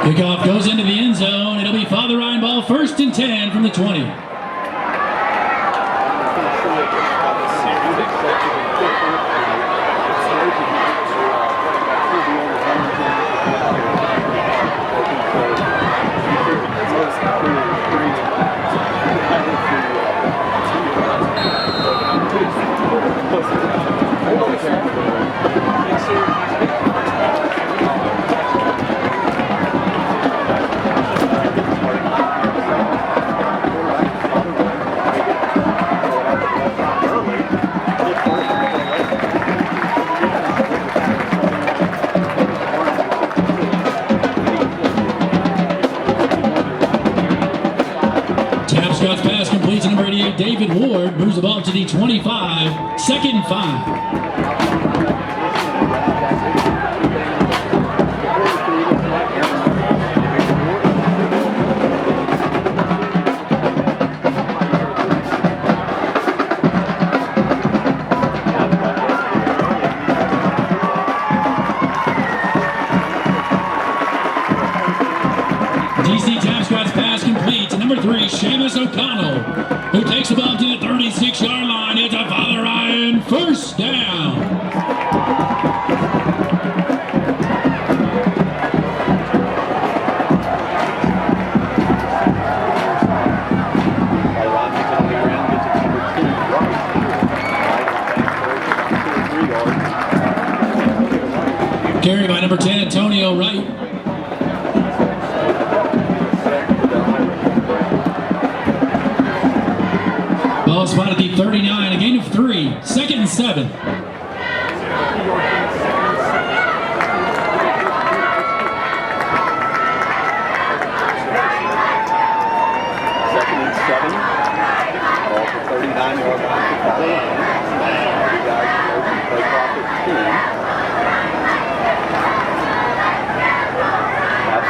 Kickoff goes into the end zone. It'll be Father Ryan ball, 1st and 10 from the 20. David Ward moves the ball to the 25, 2nd and 5. DC Tapscott's pass complete to number 3, Seamus O'Connell, who takes the ball to the 36-yard line. It's a Father Ryan 1st down. Carry by number 10, Antonio Wright. Ball spotted the 39, a gain of 3, 2nd and 7. Ball for 39-yard line to Father Ryan. You guys open play clock at 10.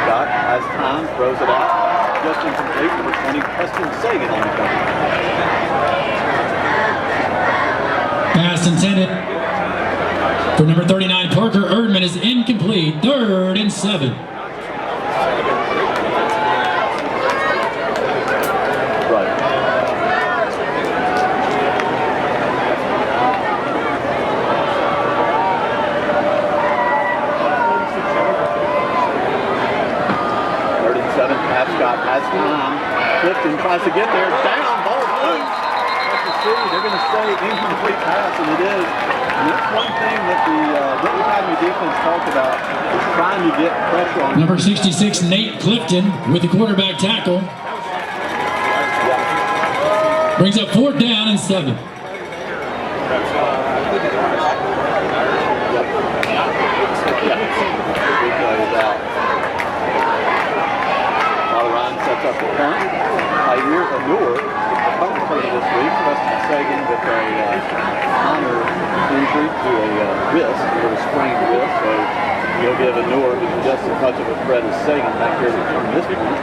Scott has time, throws it out. Just incomplete, number 20, Preston Sagan on the cover. Pass intended for number 39, Parker Erdman, is incomplete. 3rd and 7. Scott has time. Clifton tries to get there. Down, ball loose. That's the city. They're going to say incomplete pass, and it is. And that's one thing that the Brentwood Academy defense talked about, is trying to get pressure on. Number 66, Nate Clifton, with the quarterback tackle. Brings up 4th down and 7. Sets up the punt. Here's a Newer, the punt return this week. Preston Sagan with a minor injury to a wrist, a little sprained wrist. So he'll give a Newer just as much of a threat as Sagan back here to return this one.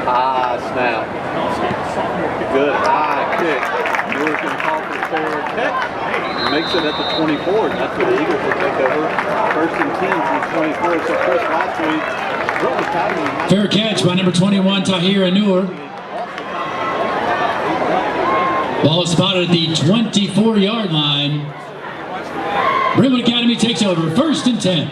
High snap. Good high kick. Newer's going to call for a fair catch. Makes it at the 24, and that's where the Eagles will take over. 1st and 10 from the 24. So Chris, last week, fair catch by number 21, Tahir Anur. Ball is spotted at the 24-yard line. Brentwood Academy takes over, 1st and 10.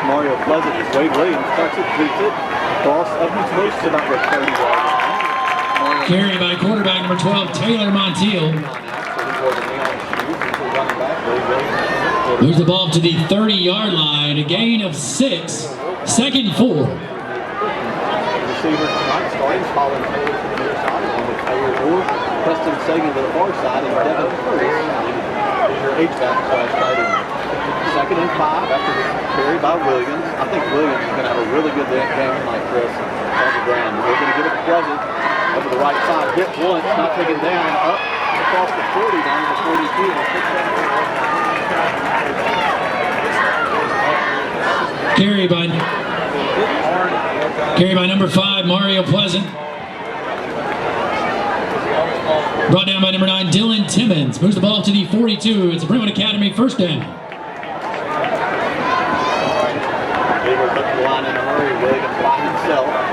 Mario Pleasant is Wade Williams, touch it, shoots it, cross up and close to about the 30-yard line. Carry by quarterback number 12, Taylor Montiel. Moves the ball to the 30-yard line, a gain of 6, 2nd and 4. Receivers tonight starting Colin Taylor to the near side, along with Taylor Ward, Preston Sagan to the far side, and Devin Curtis is your H-back/tight end. 2nd and 5 after the carry by Williams. I think Williams is going to have a really good game tonight, Chris, on the ground. We're going to get it to Pleasant over the right side. Hit once, not taken down, up across the 40, down to the 42. Carry by number 5, Mario Pleasant. Brought down by number 9, Dylan Timmons. Moves the ball to the 42. It's a Brentwood Academy first down. Beavers up the line in a hurry. Williams by himself.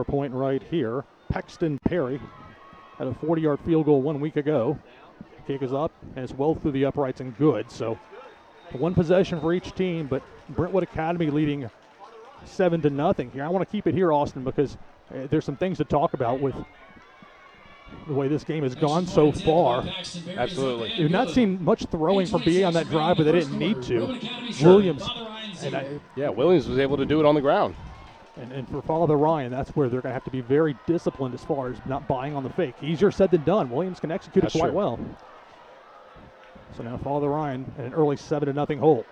Point right here. Paxton Perry had a 40-yard field goal 1 week ago. Kick is up and it's well through the uprights and good. So one possession for each team, but Brentwood Academy leading 7-0 here. I want to keep it here, Austin, because there's some things to talk about with the way this game has gone so far. Absolutely. We've not seen much throwing from BA on that drive, but they didn't need to. Williams. Williams was able to do it on the ground. And for Father Ryan, that's where they're going to have to be very disciplined as far as not buying on the fake. Easier said than done. Williams can execute it quite well. So now Father Ryan in an early 7-0 hole.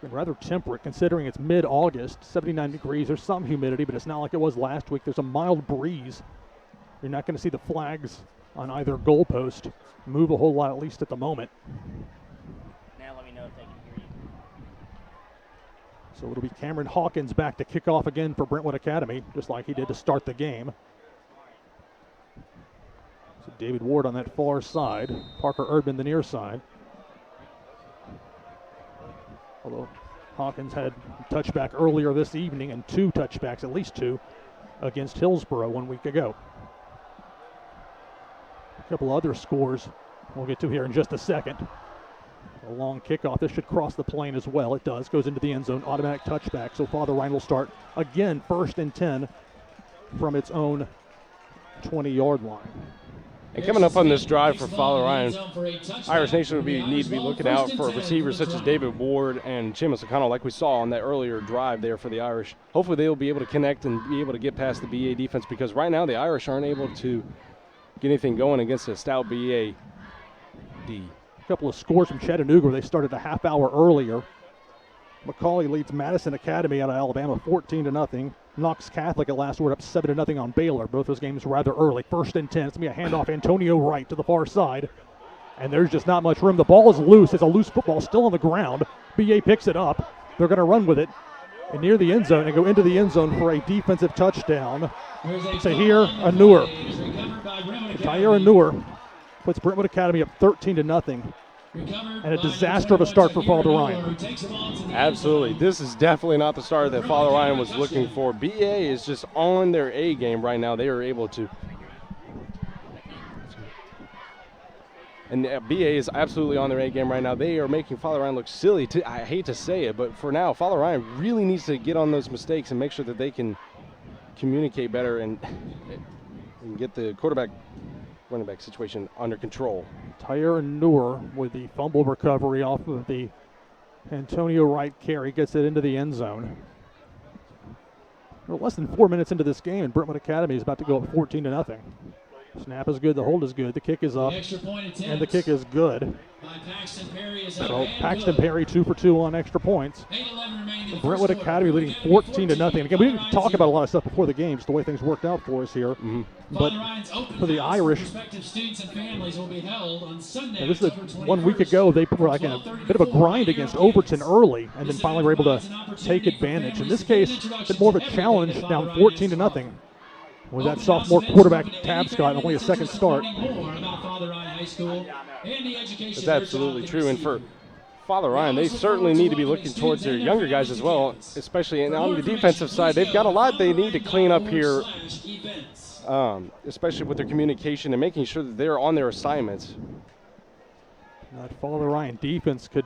Been rather temperate considering it's mid-August, 79 degrees. There's some humidity, but it's not like it was last week. There's a mild breeze. You're not going to see the flags on either goalpost move a whole lot, at least at the moment. Now let me know if they can hear you. So it'll be Cameron Hawkins back to kick off again for Brentwood Academy, just like he did to start the game. So David Ward on that far side, Parker Erdman the near side. Although Hawkins had a touchback earlier this evening and 2 touchbacks, at least 2, against Hillsborough 1 week ago. A couple other scores we'll get to here in just a second. A long kickoff. This should cross the plane as well. It does. Goes into the end zone. Automatic touchback. So Father Ryan will start again 1st and 10 from its own 20-yard line. And coming up on this drive for Father Ryan, Irish Nation would need to be looking out for receivers such as David Ward and Seamus O'Connell, like we saw on that earlier drive there for the Irish. Hopefully they'll be able to connect and be able to get past the BA defense, because right now the Irish aren't able to get anything going against a stout BA D. A couple of scores from Chattanooga where they started a half hour earlier. McCauley leads Madison Academy out of Alabama 14-0. Knox Catholic at last word up 7-0 on Baylor. Both those games rather early. 1st and 10. It's going to be a handoff. Antonio Wright to the far side. And there's just not much room. The ball is loose. It's a loose football still on the ground. BA picks it up. They're going to run with it and near the end zone and go into the end zone for a defensive touchdown. Tahir Anur. Tahir Anur puts Brentwood Academy up 13-0. And a disaster of a start for Father Ryan. Absolutely. This is definitely not the start that Father Ryan was looking for. BA is just on their A game right now. They are able to. And BA is absolutely on their A game right now. They are making Father Ryan look silly. I hate to say it, but for now, Father Ryan really needs to get on those mistakes and make sure that they can communicate better. And and get the running back situation under control. Tyre Noor with the fumble recovery off of the Antonio Wright carry gets it into the end zone. We're less than 4 minutes into this game, and Brentwood Academy is about to go up 14-0. Snap is good, the hold is good, the kick is up, and the kick is good. So Paxton Perry 2 for 2 on extra points. Brentwood Academy leading 14-0. Again, we didn't talk about a lot of stuff before the game, just the way things worked out for us here. But for the Irish, and this is 1 week ago, they were like in a bit of a grind against Overton early, and then finally were able to take advantage. In this case, a bit more of a challenge, down 14-0. With that sophomore quarterback, Tabscott, only a second start. That's absolutely true. And for Father Ryan, they certainly need to be looking towards their younger guys as well, especially on the defensive side. They've got a lot they need to clean up here, especially with their communication and making sure that they're on their assignments. That Father Ryan defense could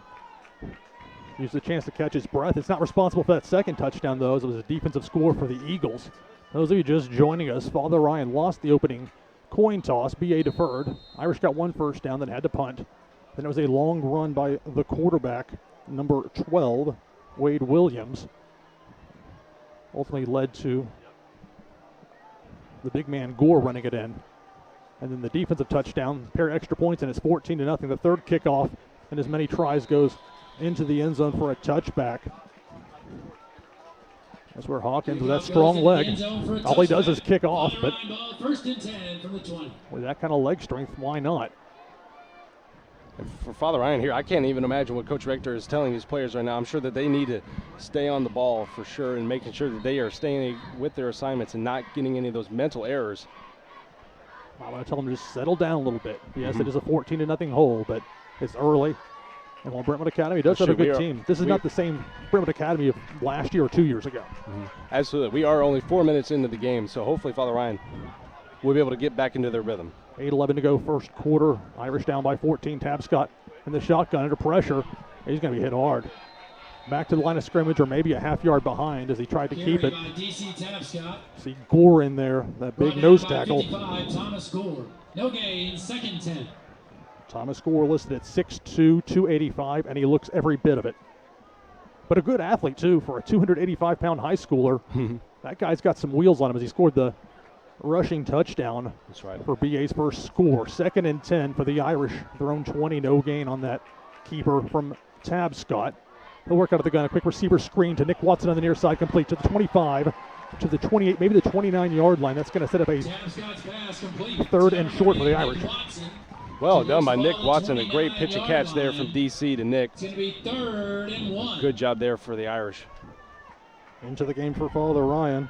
use the chance to catch his breath. It's not responsible for that second touchdown, though, as it was a defensive score for the Eagles. Those of you just joining us, Father Ryan lost the opening coin toss. BA deferred. Irish got 1 first down, then had to punt. Then it was a long run by the quarterback, number 12, Wade Williams. Ultimately led to the big man Gore running it in. And then the defensive touchdown, pair of extra points, and it's 14-0. The third kickoff, and as many tries goes into the end zone for a touchback. That's where Hawkins, with that strong leg, all he does is kick off, but with that kind of leg strength, why not? And for Father Ryan here, I can't even imagine what Coach Rector is telling these players right now. I'm sure that they need to stay on the ball for sure and making sure that they are staying with their assignments and not getting any of those mental errors. I want to tell them to just settle down a little bit. Yes, it is a 14-0 hole, but it's early. And while Brentwood Academy does have a good team, this is not the same Brentwood Academy of last year or 2 years ago. Absolutely. We are only 4 minutes into the game, so hopefully Father Ryan will be able to get back into their rhythm. 8:11 to go first quarter. Irish down by 14. Tabscott in the shotgun under pressure. He's going to be hit hard. Back to the line of scrimmage, or maybe a half yard behind as he tried to keep it. See Gore in there, that big nose tackle. Thomas Gore. No gain, second 10. Thomas Gore listed at 6'2", 285, and he looks every bit of it. But a good athlete, too, for a 285-pound high schooler. That guy's got some wheels on him as he scored the rushing touchdown. That's right. For BA's first score. 2nd and 10 for the Irish. Their own 20, no gain on that keeper from Tabscott. He'll work out of the gun. A quick receiver screen to Nick Watson on the near side, complete to the 25, to the 28, maybe the 29-yard line. That's going to set up a 3rd and short for the Irish. Well done by Nick Watson. A great pitch and catch there from DC to Nick. It's going to be 3rd and 1. Good job there for the Irish. Into the game for Father Ryan.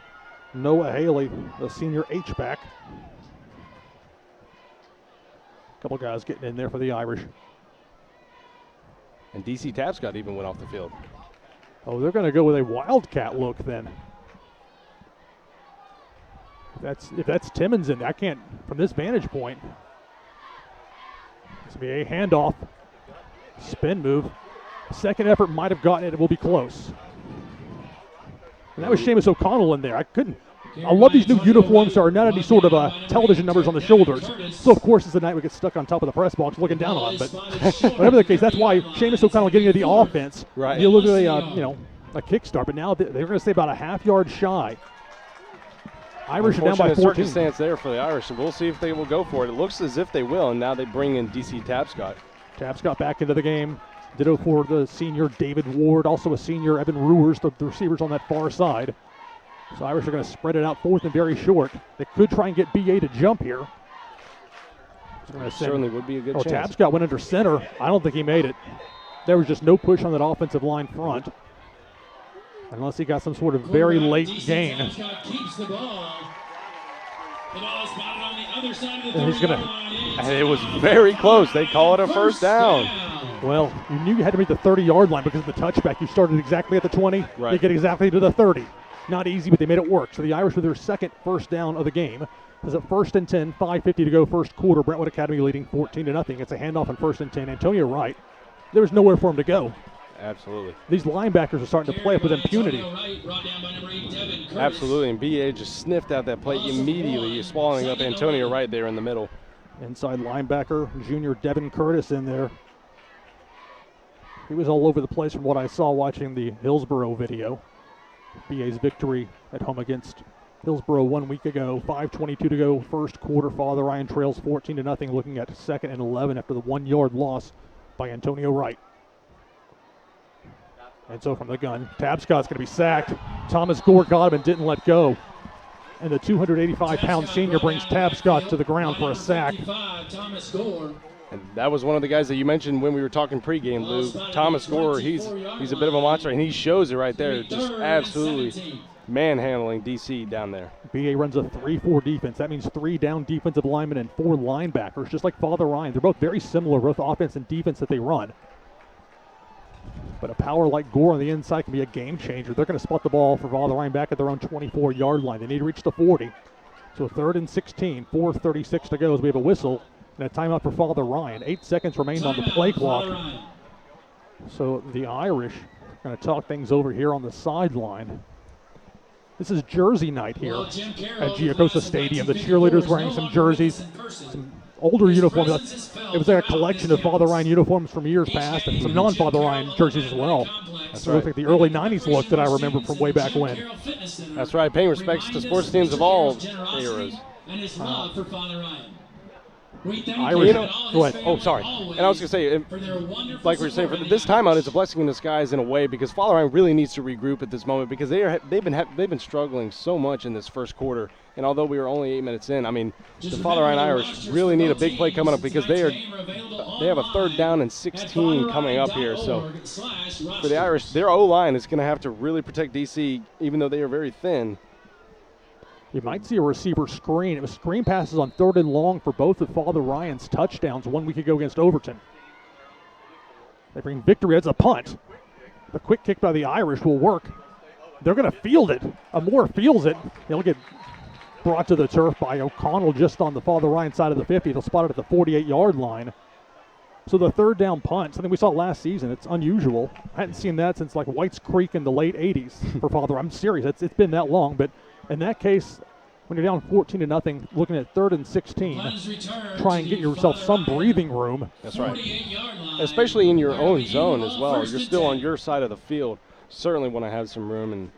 Noah Haley, the senior H-back. A couple guys getting in there for the Irish. And DC Tabscott even went off the field. Oh, they're going to go with a wildcat look then. If that's Timmons in, I can't, from this vantage point. It's going to be a handoff, spin move. Second effort might have gotten it. It will be close. And that was Seamus O'Connell in there. I love these new uniforms that are not any sort of television numbers on the shoulders. So, of course, it's the night we get stuck on top of the press box looking down on. But whatever the case, that's why Seamus O'Connell getting into the offense. Right. You look at a kickstart, but now they're going to stay about a half yard shy. Irish are down by 14. Circumstance there for the Irish, and we'll see if they will go for it. It looks as if they will, and now they bring in DC Tabscott. Tabscott back into the game. Ditto for the senior David Ward, also a senior Evan Ruers, the receivers on that far side. So Irish are going to spread it out 4th and very short. They could try and get BA to jump here. Certainly would be a good chance. Tabscott went under center. I don't think he made it. There was just no push on that offensive line front. Unless he got some sort of very late gain. Keeps the ball. The ball is spotted on the other side of the And he's gonna, and it was very close. They call it a first down. Well, you knew you had to meet the 30-yard line because of the touchback. You started exactly at the 20. Right. You get exactly to the 30. Not easy, but they made it work. So the Irish with their second first down of the game. It's a 1st and 10, 5:50 to go first quarter. Brentwood Academy leading 14-0. It's a handoff on 1st and 10. Antonio Wright, there was nowhere for him to go. Absolutely. These linebackers are starting to play up with impunity. Absolutely, and BA just sniffed out that play immediately, swallowing up Antonio Wright there in the middle. Inside linebacker, junior Devin Curtis in there. He was all over the place from what I saw watching the Hillsborough video. BA's victory at home against Hillsborough 1 week ago. 5:22 to go, first quarter. Father Ryan trails 14-0, looking at 2nd and 11 after the 1-yard loss by Antonio Wright. And so from the gun, Tabscott's going to be sacked. Thomas Gore got him and didn't let go. And the 285-pound senior brings Tabscott to the ground for a sack. And that was one of the guys that you mentioned when we were talking pregame, Lou. Thomas Gore, he's a bit of a monster, and he shows it right there. Just absolutely manhandling DC down there. BA runs a 3-4 defense. That means 3 down defensive linemen and 4 linebackers, just like Father Ryan. They're both very similar, both offense and defense that they run. But a power like Gore on the inside can be a game changer. They're going to spot the ball for Father Ryan back at their own 24-yard line. They need to reach the 40. So 3rd and 16, 4:36 to go as we have a whistle and a timeout for Father Ryan. 8 seconds remained on the play clock. So the Irish are going to talk things over here on the sideline. This is jersey night here at Giacosa Stadium. The cheerleaders wearing some jerseys, some older uniforms. It was like a collection of Father Ryan uniforms from years past and some non-Father Ryan jerseys as well. That's So right. it looks like the early 90s look that I remember from way back when. That's right. Paying respects to sports teams of all eras. And his love for Father Ryan. We thank Irish- you go ahead. Oh, sorry. And I was going to say, for their wonderful like we were saying, for support this timeout is a blessing in disguise in a way, because Father Ryan really needs to regroup at this moment, because they've been struggling so much in this first quarter. And although we were only 8 minutes in, I mean, the Father Ryan Irish really need a big play coming up, because they have a 3rd down and 16 coming up here. So for the Irish, their O-line is going to have to really protect DC, even though they are very thin. You might see a receiver screen. It was screen passes on 3rd and long for both of Father Ryan's touchdowns 1 week ago against Overton. They bring victory as a punt. The quick kick by the Irish will work. They're going to field it. Amore fields it. He'll get brought to the turf by O'Connell just on the Father Ryan side of the 50. They'll spot it at the 48-yard line. So the 3rd down punt, something we saw last season. It's unusual. I hadn't seen that since like White's Creek in the late 80s for Father. I'm serious. It's been that long, but in that case, when you're down 14-0, looking at 3rd and 16, try and get yourself some breathing room. That's right. Especially in your own zone as well. You're still on your side of the field. Certainly want to have some room, and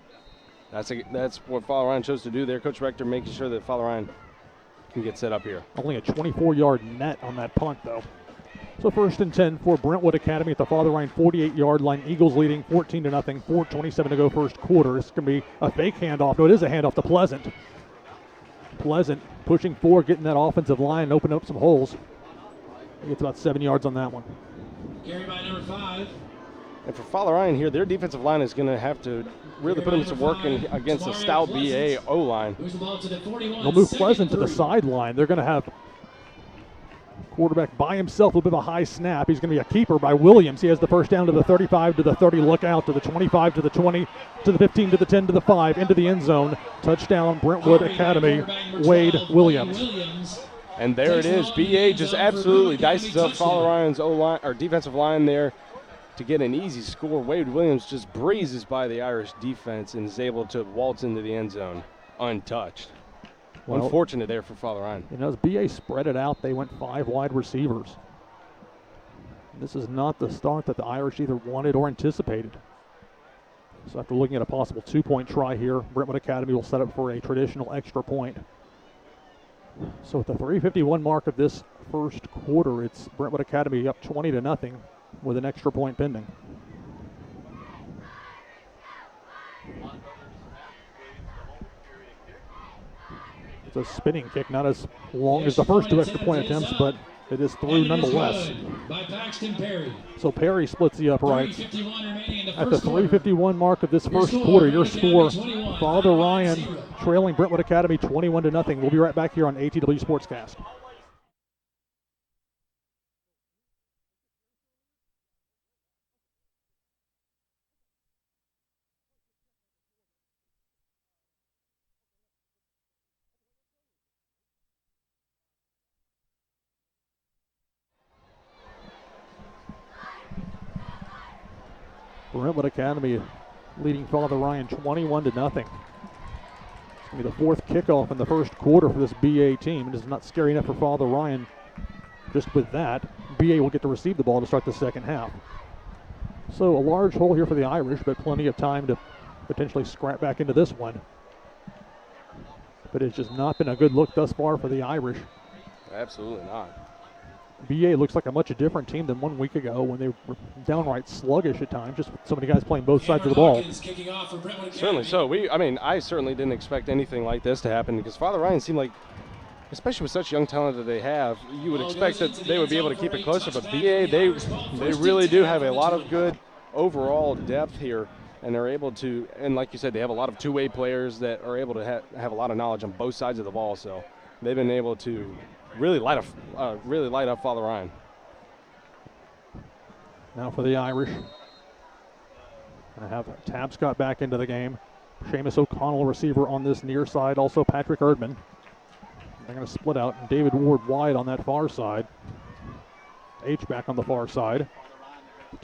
that's what Father Ryan chose to do there. Coach Rector making sure that Father Ryan can get set up here. Only a 24-yard net on that punt, though. So 1st and 10 for Brentwood Academy at the Father Ryan 48-yard line. Eagles leading 14-0, 4:27 to go first quarter. This is going to be a fake handoff. No, it is a handoff to Pleasant. Pleasant pushing forward, getting that offensive line, opening up some holes. He gets about 7 yards on that one. Carry by number 5. And for Father Ryan here, their defensive line is going to have to really put them to work against a stout BA O-line. Moves the ball to the 41. They'll move 2nd Pleasant to the 3. sideline. They're going to have quarterback by himself, a little bit of a high snap. He's going to be a keeper by Williams. He has the first down to the 35, to the 30, look out, to the 25, to the 20, to the 15, to the 10, to the 5, into the end zone. Touchdown, Brentwood Academy, Wade Williams. And there it is. BA just absolutely dices up Father Ryan's O-line or defensive line there to get an easy score. Wade Williams just breezes by the Irish defense and is able to waltz into the end zone untouched. Well, unfortunate there for Father Ryan. You know, as BA spread it out, they went 5 wide receivers. This is not the start that the Irish either wanted or anticipated. So after looking at a possible 2-point try here, Brentwood Academy will set up for a traditional extra point. So at the 3:51 mark of this first quarter, it's Brentwood Academy up 20-0 with an extra point pending. It's a spinning kick, not as long as the first 2 extra point attempts, but it is through nonetheless. By Paxton Perry. So Perry splits the uprights. 3:51 remaining in the At the first quarter. 3:51 mark of this first quarter, your score, Father Ryan trailing Brentwood Academy 21-0. We'll be right back here on ATW Sportscast. Brentwood Academy leading Father Ryan 21-0. It's going to be the fourth kickoff in the first quarter for this BA team. It is not scary enough for Father Ryan. Just with that, BA will get to receive the ball to start the second half. So a large hole here for the Irish, but plenty of time to potentially scrap back into this one. But it's just not been a good look thus far for the Irish. Absolutely not. BA looks like a much different team than 1 week ago when they were downright sluggish at times, just with so many guys playing both sides of the ball. Certainly so. I certainly didn't expect anything like this to happen because Father Ryan seemed like, especially with such young talent that they have, you would expect that they would be able to keep it closer. But BA, they really do have a lot of good overall depth here, and they're able to, and like you said, they have a lot of two-way players that are able to have a lot of knowledge on both sides of the ball. So they've been able to really light up Father Ryan. Now for the Irish. Going to have Tabscott back into the game. Seamus O'Connell, receiver on this near side. Also Patrick Erdman. They're going to split out. David Ward wide on that far side. H-back on the far side.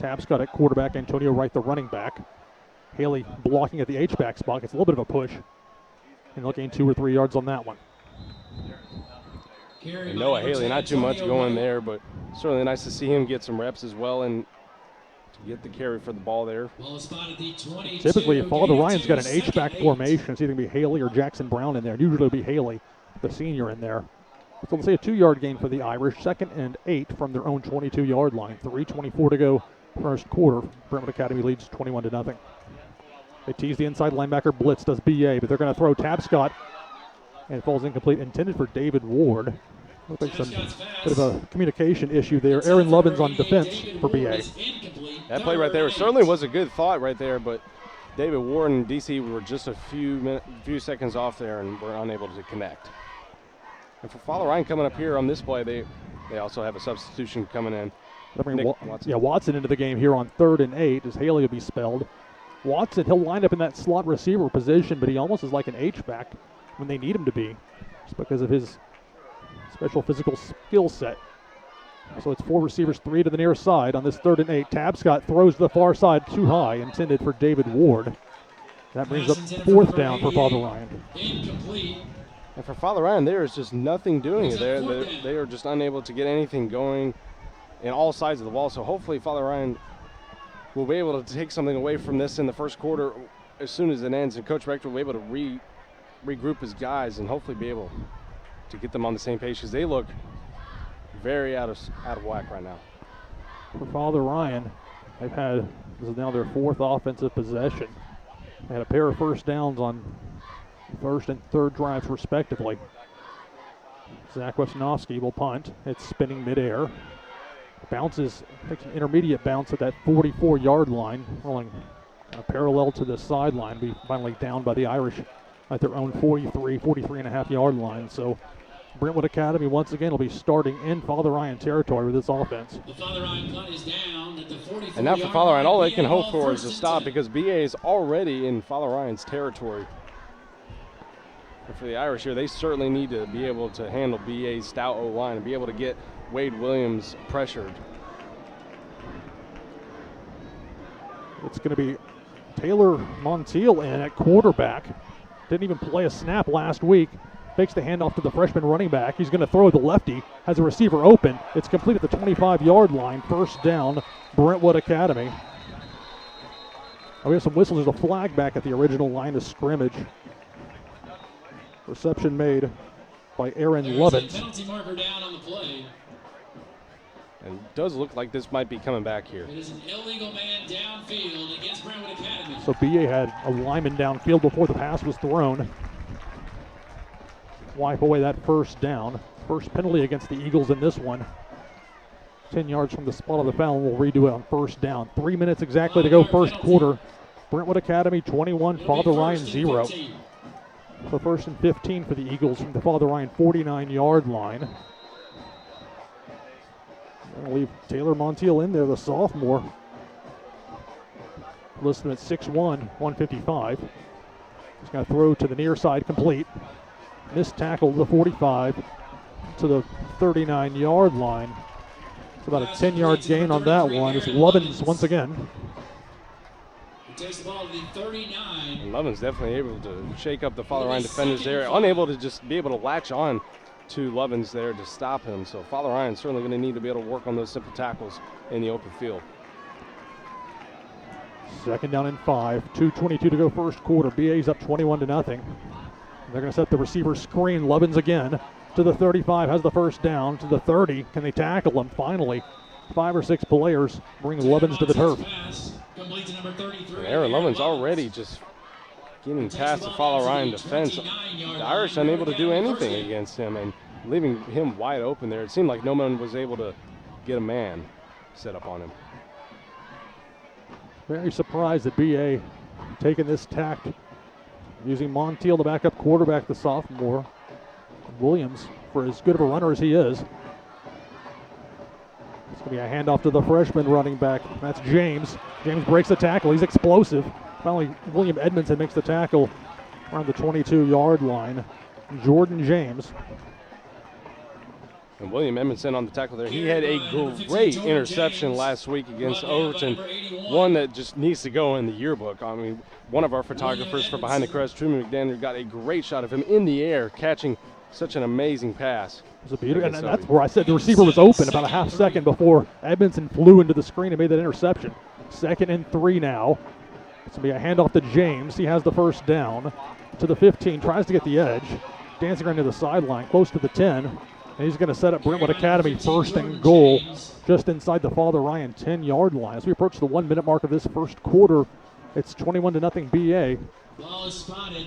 Tabscott at quarterback. Antonio Wright, the running back. Haley blocking at the H-back spot. It's a little bit of a push. And looking 2 or 3 yards on that one. And Noah Haley, not too much going there, but certainly nice to see him get some reps as well and to get the carry for the ball there. Typically, if Father Ryan's got an H-back formation, it's either going to be Haley or Jackson Brown in there. Usually it'll be Haley, the senior, in there. So let's say a 2-yard gain for the Irish. 2nd and 8 from their own 22-yard line. 3:24 to go first quarter. Brentwood Academy leads 21-0. They tease the inside linebacker blitz, does BA, but they're going to throw Tabscott. And it falls incomplete, intended for David Ward. Looks like some bit of a communication issue there. Aaron Lovins on defense for BA. That play right there certainly was a good thought right there, but David Ward and DC were just a few seconds off there and were unable to connect. And for Father Ryan coming up here on this play, they also have a substitution coming in. Watson into the game here on 3rd and 8 as Haley will be spelled. Watson, he'll line up in that slot receiver position, but he almost is like an H-back when they need him to be, just because of his special physical skill set. So it's 4 receivers, 3 to the near side on this 3rd and 8. Tabscott throws to the far side too high, intended for David Ward. That brings up 4th down for Father Ryan. And for Father Ryan, there is just nothing doing it there. They are just unable to get anything going in all sides of the ball. So hopefully Father Ryan will be able to take something away from this in the first quarter as soon as it ends. And Coach Rector will be able to regroup his guys and hopefully be able to get them on the same page because they look very out of whack right now. For Father Ryan, this is now their 4th offensive possession. They had a pair of first downs on 1st and 3rd drives respectively. Zach Wesnowski will punt. It's spinning midair. Bounces, takes an intermediate bounce at that 44-yard line, rolling parallel to the sideline. Be finally down by the Irish at their own 43.5-yard line. So Brentwood Academy once again will be starting in Father Ryan territory with this offense. The Father Ryan punt is down at the 44-yard and now for Father Ryan, all they can hope for is a stop because BA is already in Father Ryan's territory. And for the Irish here, they certainly need to be able to handle BA's stout O-line and be able to get Wade Williams pressured. It's going to be Taylor Montiel in at quarterback. Didn't even play a snap last week. Fakes the handoff to the freshman running back. He's going to throw the lefty. Has a receiver open. It's complete at the 25-yard line. 1st down, Brentwood Academy. We have some whistles. There's a flag back at the original line of scrimmage. Reception made by Aaron Lovins. Penalty marker down on the play. And it does look like this might be coming back here. It is an illegal man downfield against Brentwood Academy. So BA had a lineman downfield before the pass was thrown. Wipe away that 1st down. First penalty against the Eagles in this one. 10 yards from the spot of the foul, and we'll redo it on 1st down. 3 minutes exactly to go first quarter. Brentwood Academy 21, Father Ryan 0. So 1st and 15 for the Eagles from the Father Ryan 49-yard line. I'll leave Taylor Montiel in there, the sophomore. Listed at 6'1", 155. He's going to throw to the near side, complete. Missed tackle to the 45 to the 39-yard line. It's about a 10-yard gain on that one. It's Lovins once again. Takes the ball to the 39. And Lovin's definitely able to shake up the Father Ryan defenders there, unable to just be able to latch on to Lovins there to stop him. So Father Ryan's certainly going to need to be able to work on those simple tackles in the open field. 2nd down and 5, 2:22 to go first quarter. BA's up 21-0. They're going to set the receiver screen. Lovins again to the 35, has the first down. To the 30, can they tackle him? Finally, 5 or 6 players bring Lovins to the turf. And Aaron Lovins already just getting past the Father Ryan defense. The Irish unable to do anything against him and leaving him wide open there. It seemed like no one was able to get a man set up on him. Very surprised that BA taking this tack, using Montiel, the backup quarterback, the sophomore. Williams, for as good of a runner as he is. It's going to be a handoff to the freshman running back. That's James. James breaks the tackle. He's explosive. Finally, William Edmondson makes the tackle around the 22-yard line. Jordan James. And William Edmondson on the tackle there. He had a great interception last week against Overton, one that just needs to go in the yearbook. I mean, one of our photographers for Behind the Crest, Truman McDaniel, got a great shot of him in the air catching such an amazing pass. It was a beautiful, and that's where I said the receiver was open about a half second before Edmondson flew into the screen and made that interception. 2nd and 3 now. It's going to be a handoff to James. He has the first down to the 15, tries to get the edge, dancing around to the sideline, close to the 10. And he's going to set up Brentwood Academy 1st and goal just inside the Father Ryan 10-yard line. As we approach the 1-minute mark of this first quarter, it's 21-0 BA.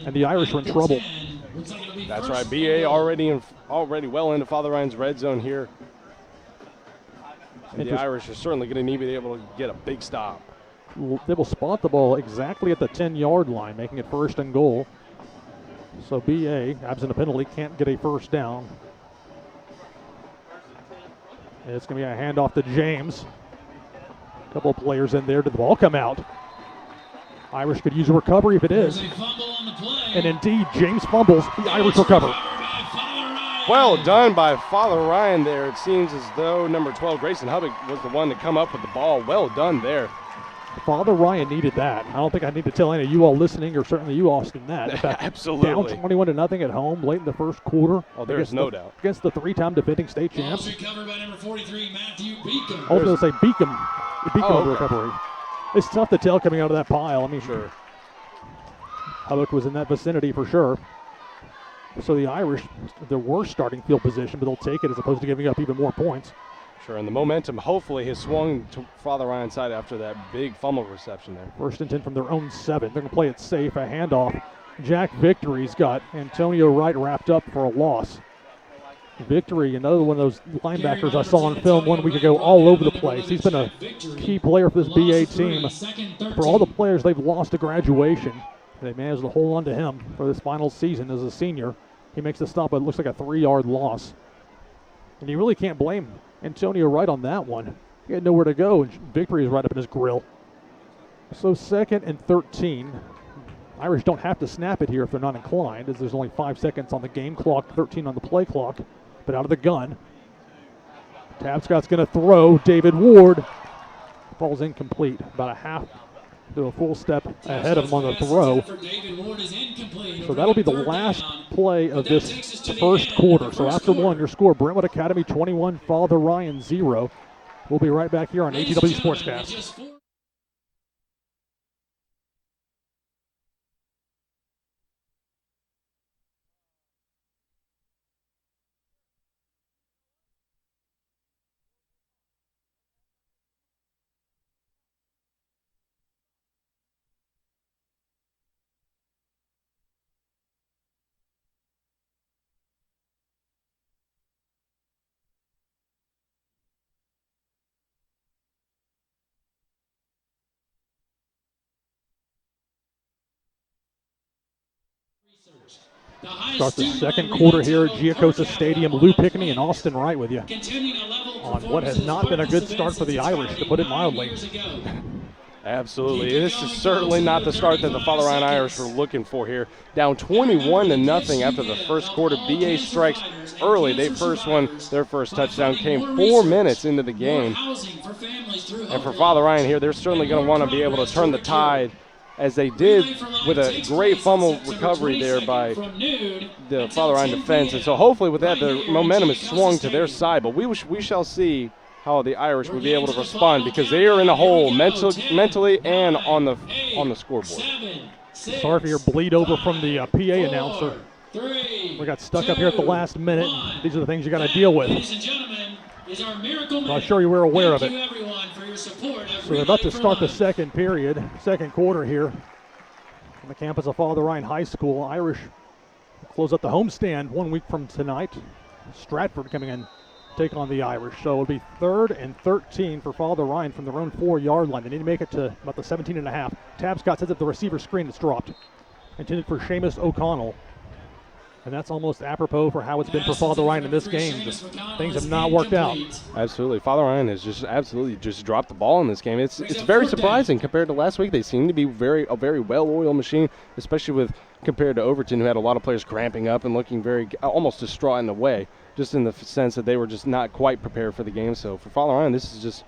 And the Irish are in trouble. That's right. BA already well into Father Ryan's red zone here. And the Irish are certainly going to need to be able to get a big stop. They will spot the ball exactly at the 10-yard line, making it 1st and goal. So BA, absent a penalty, can't get a first down. And it's going to be a handoff to James. A couple of players in there. Did the ball come out? Irish could use a recovery if it is. And indeed, James fumbles. The Irish recover. Well done by Father Ryan there. It seems as though number 12, Grayson Hubbock, was the one to come up with the ball. Well done there. Father Ryan needed that. I don't think I need to tell any of you all listening, or certainly you, Austin, that. In fact, absolutely. Down 21-0 at home late in the first quarter. Oh, there's no doubt. Against the 3-time defending state champs. Recovered by number 43, Matthew Beacom. I was going to say Beacom. Beacom recovery. It's tough to tell coming out of that pile. I mean, sure. Hubbock was in that vicinity for sure. So the Irish, their worst starting field position, but they'll take it as opposed to giving up even more points. Sure, and the momentum hopefully has swung to Father Ryan's side after that big fumble reception there. 1st and 10 from their own 7. They're going to play it safe, a handoff. Jack Victory's got Antonio Wright wrapped up for a loss. Victory, another one of those linebackers I saw on film 1 week ago, all over the place. He's been a key player for this BA team. For all the players they've lost to graduation, they managed to hold on to him for this final season as a senior. He makes the stop, but it looks like a 3-yard loss. And you really can't blame Antonio Wright on that one. He had nowhere to go, and Victory is right up in his grill. So 2nd and 13. Irish don't have to snap it here if they're not inclined, as there's only 5 seconds on the game clock, 13 on the play clock. But out of the gun, Tabscott's going to throw. David Ward falls incomplete, about a half to a full step ahead of him on the throw. So that'll be the last play of this first quarter. So after 1, your score, Brentwood Academy 21, Father Ryan 0. We'll be right back here on ATW Sportscast. Start the second quarter here at Giacosa Stadium. Lou Pickney and Austin Wright with you on what has not been a good start for the Irish, to put it mildly. Absolutely. This is certainly not the start that the Father Ryan Irish were looking for here. Down 21-0 after the first quarter. BA strikes early. Their first touchdown came 4 minutes into the game. And for Father Ryan here, they're certainly going to want to be able to turn the tide as they did with a great fumble recovery there by the Father Ryan defense. And so hopefully with that, the momentum is swung to their side. But we shall see how the Irish will be able to respond, because they are in a hole mentally and on the scoreboard. Sorry for your bleed over from the PA announcer. We got stuck up here at the last minute. These are the things you got to deal with. I'm sure you were aware of it. So they're about to start the second quarter here on the campus of Father Ryan High School. Irish close up the homestand 1 week from tonight. Stratford coming in to take on the Irish. So it'll be 3rd and 13 for Father Ryan from their own 4-yard line. They need to make it to about the 17.5. Tabscott sets up the receiver screen that's dropped. Intended for Seamus O'Connell. And that's almost apropos for how it's been for Father Ryan in this game. Just things have not worked out. Absolutely. Father Ryan has just absolutely dropped the ball in this game. It's very surprising compared to last week. They seem to be a very well-oiled machine, especially compared to Overton, who had a lot of players cramping up and looking very almost distraught in a way, just in the sense that they were just not quite prepared for the game. So for Father Ryan, this is just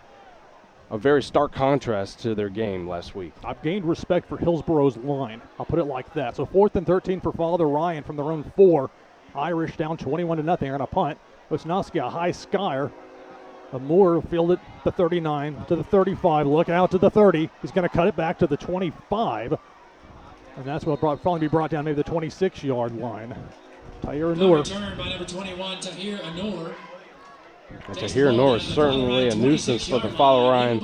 a very stark contrast to their game last week. I've gained respect for Hillsborough's line. I'll put it like that. So 4th and 13 for Father Ryan from their own 4. Irish down 21-0. They're going to punt. Wisnowski, a high skier. Moore fielded the 39 to the 35. Look out to the 30. He's going to cut it back to the 25. And that's what probably be brought down maybe the 26-yard line. Tahir Anur. Return by number 21, Tahir Anur. Tahir Anur is certainly a nuisance for the Father Ryan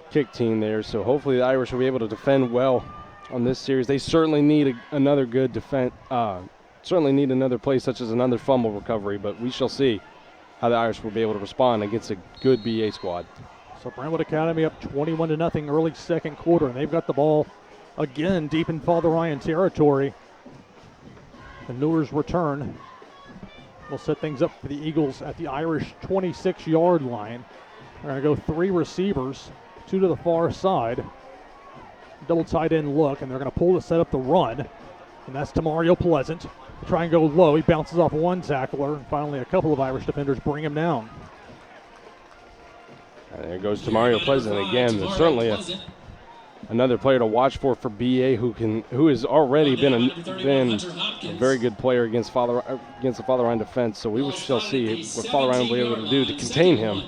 kick team there. So hopefully the Irish will be able to defend well on this series. They certainly need another good defense. Certainly need another play such as another fumble recovery. But we shall see how the Irish will be able to respond against a good BA squad. So Brentwood Academy up 21-0 early second quarter, and they've got the ball again deep in Father Ryan territory. The Newar's return will set things up for the Eagles at the Irish 26-yard line. They're going to go 3 receivers, 2 to the far side. Double tight end look, and they're going to pull to set up the run. And that's Tamario Pleasant. They try and go low. He bounces off one tackler, and finally a couple of Irish defenders bring him down. And there goes Tamario Pleasant again. There's certainly another player to watch for BA who has already been a very good player against the Father Ryan defense. So we shall see what Father Ryan will be able to do to contain him.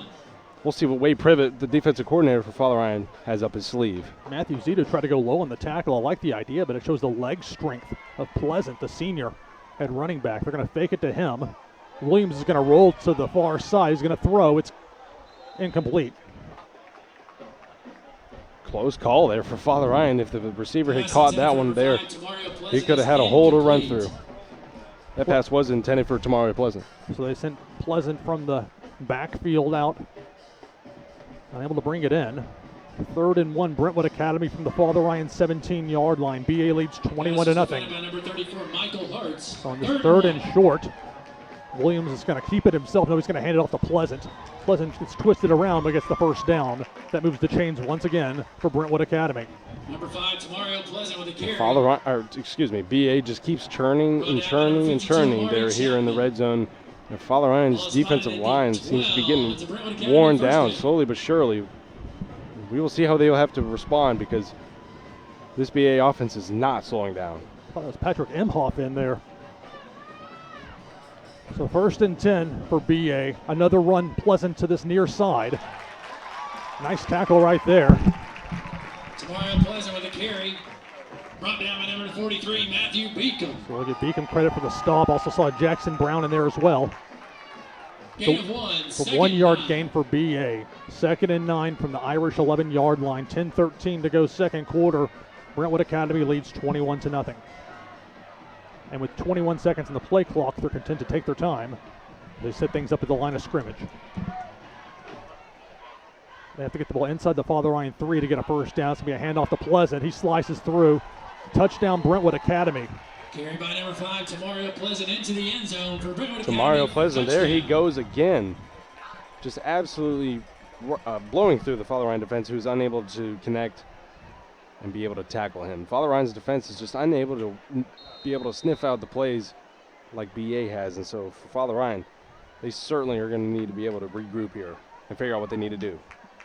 We'll see what Wade Privet, the defensive coordinator for Father Ryan, has up his sleeve. Matthew Zito tried to go low on the tackle. I like the idea, but it shows the leg strength of Pleasant, the senior, at running back. They're going to fake it to him. Williams is going to roll to the far side. He's going to throw. It's incomplete. Close call there for Father Ryan. If the receiver had caught that one there, he could have had a hole to run through. That pass was intended for Tamario Pleasant. So they sent Pleasant from the backfield out. Unable to bring it in. 3rd and 1, Brentwood Academy from the Father Ryan 17-yard line. BA leads 21-0. So on this 3rd and short, Williams is going to keep it himself. No, he's going to hand it off to Pleasant. Pleasant gets twisted around but gets the first down. That moves the chains once again for Brentwood Academy. Number 5, Tamario Pleasant with a carry. BA just keeps churning and churning and churning. They're here in the red zone. And Father Ryan's defensive line seems to be getting worn down slowly but surely. We will see how they will have to respond, because this BA offense is not slowing down. I thought it was Patrick Emhoff in there. So 1st and 10 for BA. Another run Pleasant to this near side. Nice tackle right there. Tamario Pleasant with a carry. Brought down by number 43, Matthew Beacom. So we'll give Beacom credit for the stop. Also saw Jackson Brown in there as well. Gain of 1. So 1-yard gain for BA. 2nd and 9 from the Irish 11-yard line. 10-13 to go second quarter. Brentwood Academy leads 21-0. And with 21 seconds on the play clock, they're content to take their time. They set things up at the line of scrimmage. They have to get the ball inside the Father Ryan 3 to get a first down. It's going to be a handoff to Pleasant. He slices through. Touchdown Brentwood Academy. Carried by number 5, Tamario Pleasant into the end zone for Brentwood Academy. Tamario Pleasant, there he goes again. Just absolutely blowing through the Father Ryan defense, who's unable to connect and be able to tackle him. Father Ryan's defense is just unable to be able to sniff out the plays like BA has. And so for Father Ryan, they certainly are going to need to be able to regroup here and figure out what they need to do.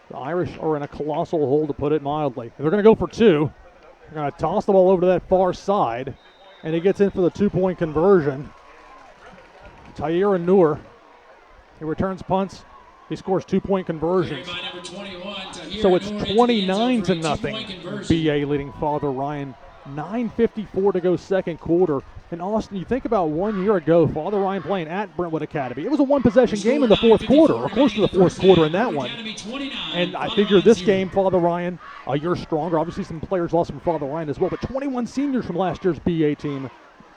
The Irish are in a colossal hole, to put it mildly. And they're going to go for 2. They're going to toss the ball over to that far side, and he gets in for the 2-point conversion. Tyira Noor, he returns punts. He scores 2-point conversions. So it's 29-0. BA leading Father Ryan. 9:54 to go second quarter. And Austin, you think about 1 year ago, Father Ryan playing at Brentwood Academy. It was a one-possession game in the fourth quarter, or close to the fourth quarter in that one. And I figure this game, Father Ryan, a year stronger. Obviously some players lost from Father Ryan as well, but 21 seniors from last year's BA team.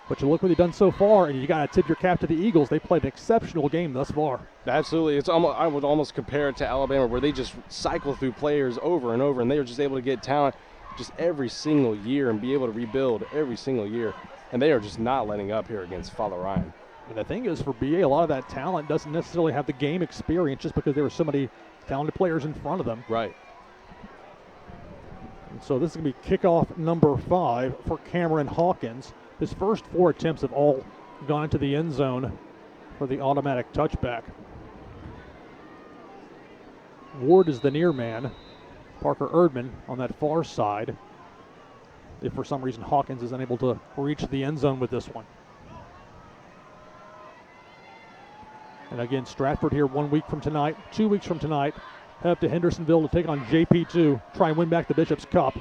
But you look what they've done so far, and you got to tip your cap to the Eagles. They played an exceptional game thus far. Absolutely. It's almost, I would almost compare it to Alabama, where they just cycle through players over and over, and they are just able to get talent just every single year and be able to rebuild every single year. And they are just not letting up here against Father Ryan. And the thing is, for BA, a lot of that talent doesn't necessarily have the game experience just because there were so many talented players in front of them. Right. And so this is going to be kickoff number 5 for Cameron Hawkins. His first 4 attempts have all gone into the end zone for the automatic touchback. Ward is the near man. Parker Erdman on that far side, if for some reason Hawkins is unable to reach the end zone with this one. And again, Stratford here 1 week from tonight, 2 weeks from tonight, head up to Hendersonville to take on JP2, try and win back the Bishop's Cup.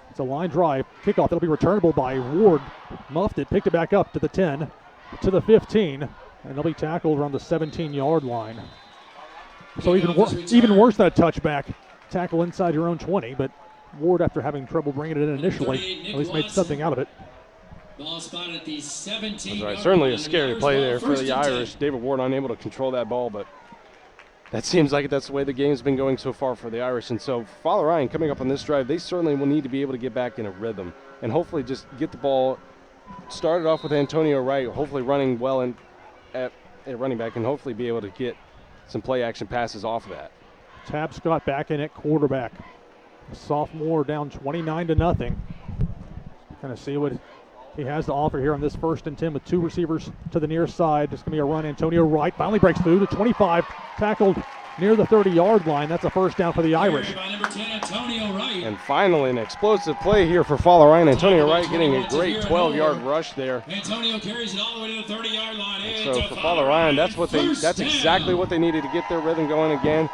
It's a line drive kickoff that'll be returnable by Ward. Muffed it, picked it back up to the 10, to the 15, and they'll be tackled around the 17-yard line. So even worse than a touchback. Tackle inside your own 20, but Ward, after having trouble bringing it in initially, at least made something out of it. Ball spotted at the 17. That's right. Certainly a scary play there for the Irish. David Ward unable to control that ball, but that seems like that's the way the game's been going so far for the Irish. And so Father Ryan coming up on this drive, they certainly will need to be able to get back in a rhythm and hopefully just get the ball started off with Antonio Wright, hopefully running well at running back, and hopefully be able to get some play action passes off of that. Tab Scott back in at quarterback. A sophomore down 29-0. Kind of see what he has to offer here on this 1st and 10 with 2 receivers to the near side. It's going to be a run. Antonio Wright finally breaks through the 25, tackled near the 30-yard line. That's a first down for the Irish. And finally an explosive play here for Father Ryan. Antonio Wright getting a great 12-yard rush there. Antonio carries it all the way to the 30-yard line. And so for Father Ryan, that's exactly what they needed to get their rhythm going again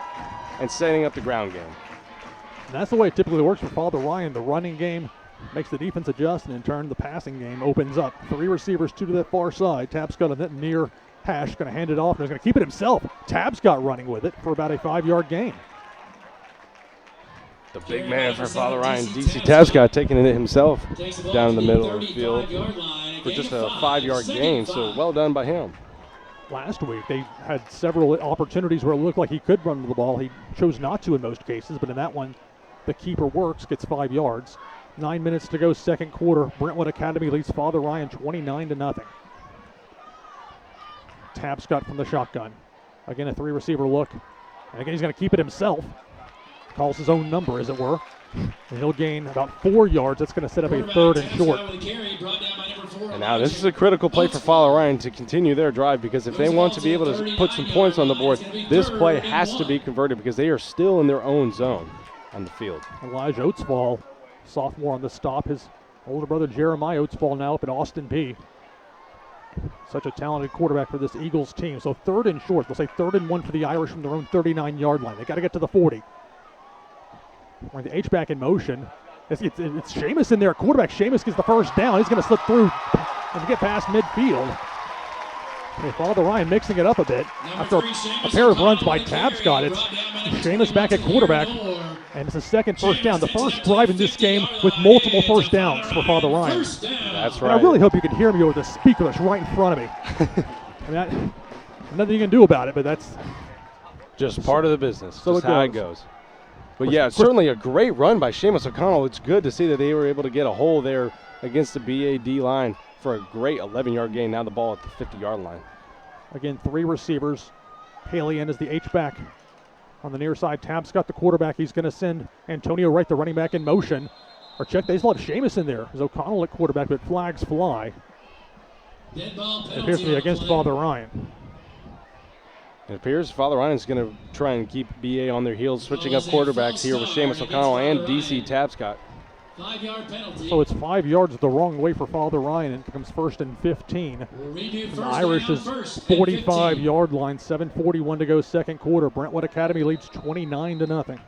and setting up the ground game. And that's the way it typically works for Father Ryan. The running game makes the defense adjust, and in turn the passing game opens up. 3 receivers, 2 to that far side. Tabscott on that near hash, going to hand it off, and he's going to keep it himself. Tabscott running with it for about a 5-yard gain. The big man for Father Ryan, DC Tabscott, taking it himself down in the middle of the field for just a 5-yard gain, so well done by him. Last week they had several opportunities where it looked like he could run the ball. He chose not to in most cases, but in that one the keeper works, gets 5 yards. 9 minutes to go, second quarter. Brentwood Academy leads Father Ryan 29-0. Tabscott from the shotgun. Again, a 3-receiver look. And again, he's going to keep it himself. Calls his own number, as it were. And he'll gain about 4 yards. That's going to set up a 3rd and short. And now this is a critical play for Father Ryan to continue their drive, because if they want to be able to put some points on the board, this play has to be converted because they are still in their own zone on the field. Elijah Oatsfall, sophomore on the stop. His older brother Jeremiah Oatsfall now up at Austin P. Such a talented quarterback for this Eagles team. So 3rd and short. They'll say 3rd and 1 for the Irish from their own 39-yard line. They got to get to the 40. When the H-back in motion. It's Seamus in there. Quarterback Seamus gets the first down. He's going to slip through and get past midfield. Okay, Father Ryan mixing it up a bit. After a pair of runs by Tabscott, it's Seamus back at quarterback. And it's a second first down. The first drive in this game with multiple first downs for Father Ryan. That's right. And I really hope you can hear me over the speaker that's right in front of me. I mean, nothing you can do about it, but that's just part of the business. So just how it goes. But yeah, certainly a great run by Seamus O'Connell. It's good to see that they were able to get a hole there against the BAD line for a great 11-yard gain. Now the ball at the 50-yard line. Again, 3 receivers. Haley in as the H-back on the near side. Tabscott the quarterback. He's going to send Antonio Wright, the running back, in motion. Or check, they still have Seamus in there. There's O'Connell at quarterback, but flags fly. It appears to be against Father Ryan. It appears Father Ryan's going to try and keep BA on their heels, switching up quarterbacks here with Seamus O'Connell and DC Tabscott. 5-yard penalty. So it's 5 yards the wrong way for Father Ryan, and it becomes 1st and 15. We'll redo first The down, Irish's 1st and 45-yard line, 7:41 to go, second quarter. Brentwood Academy leads 29-0.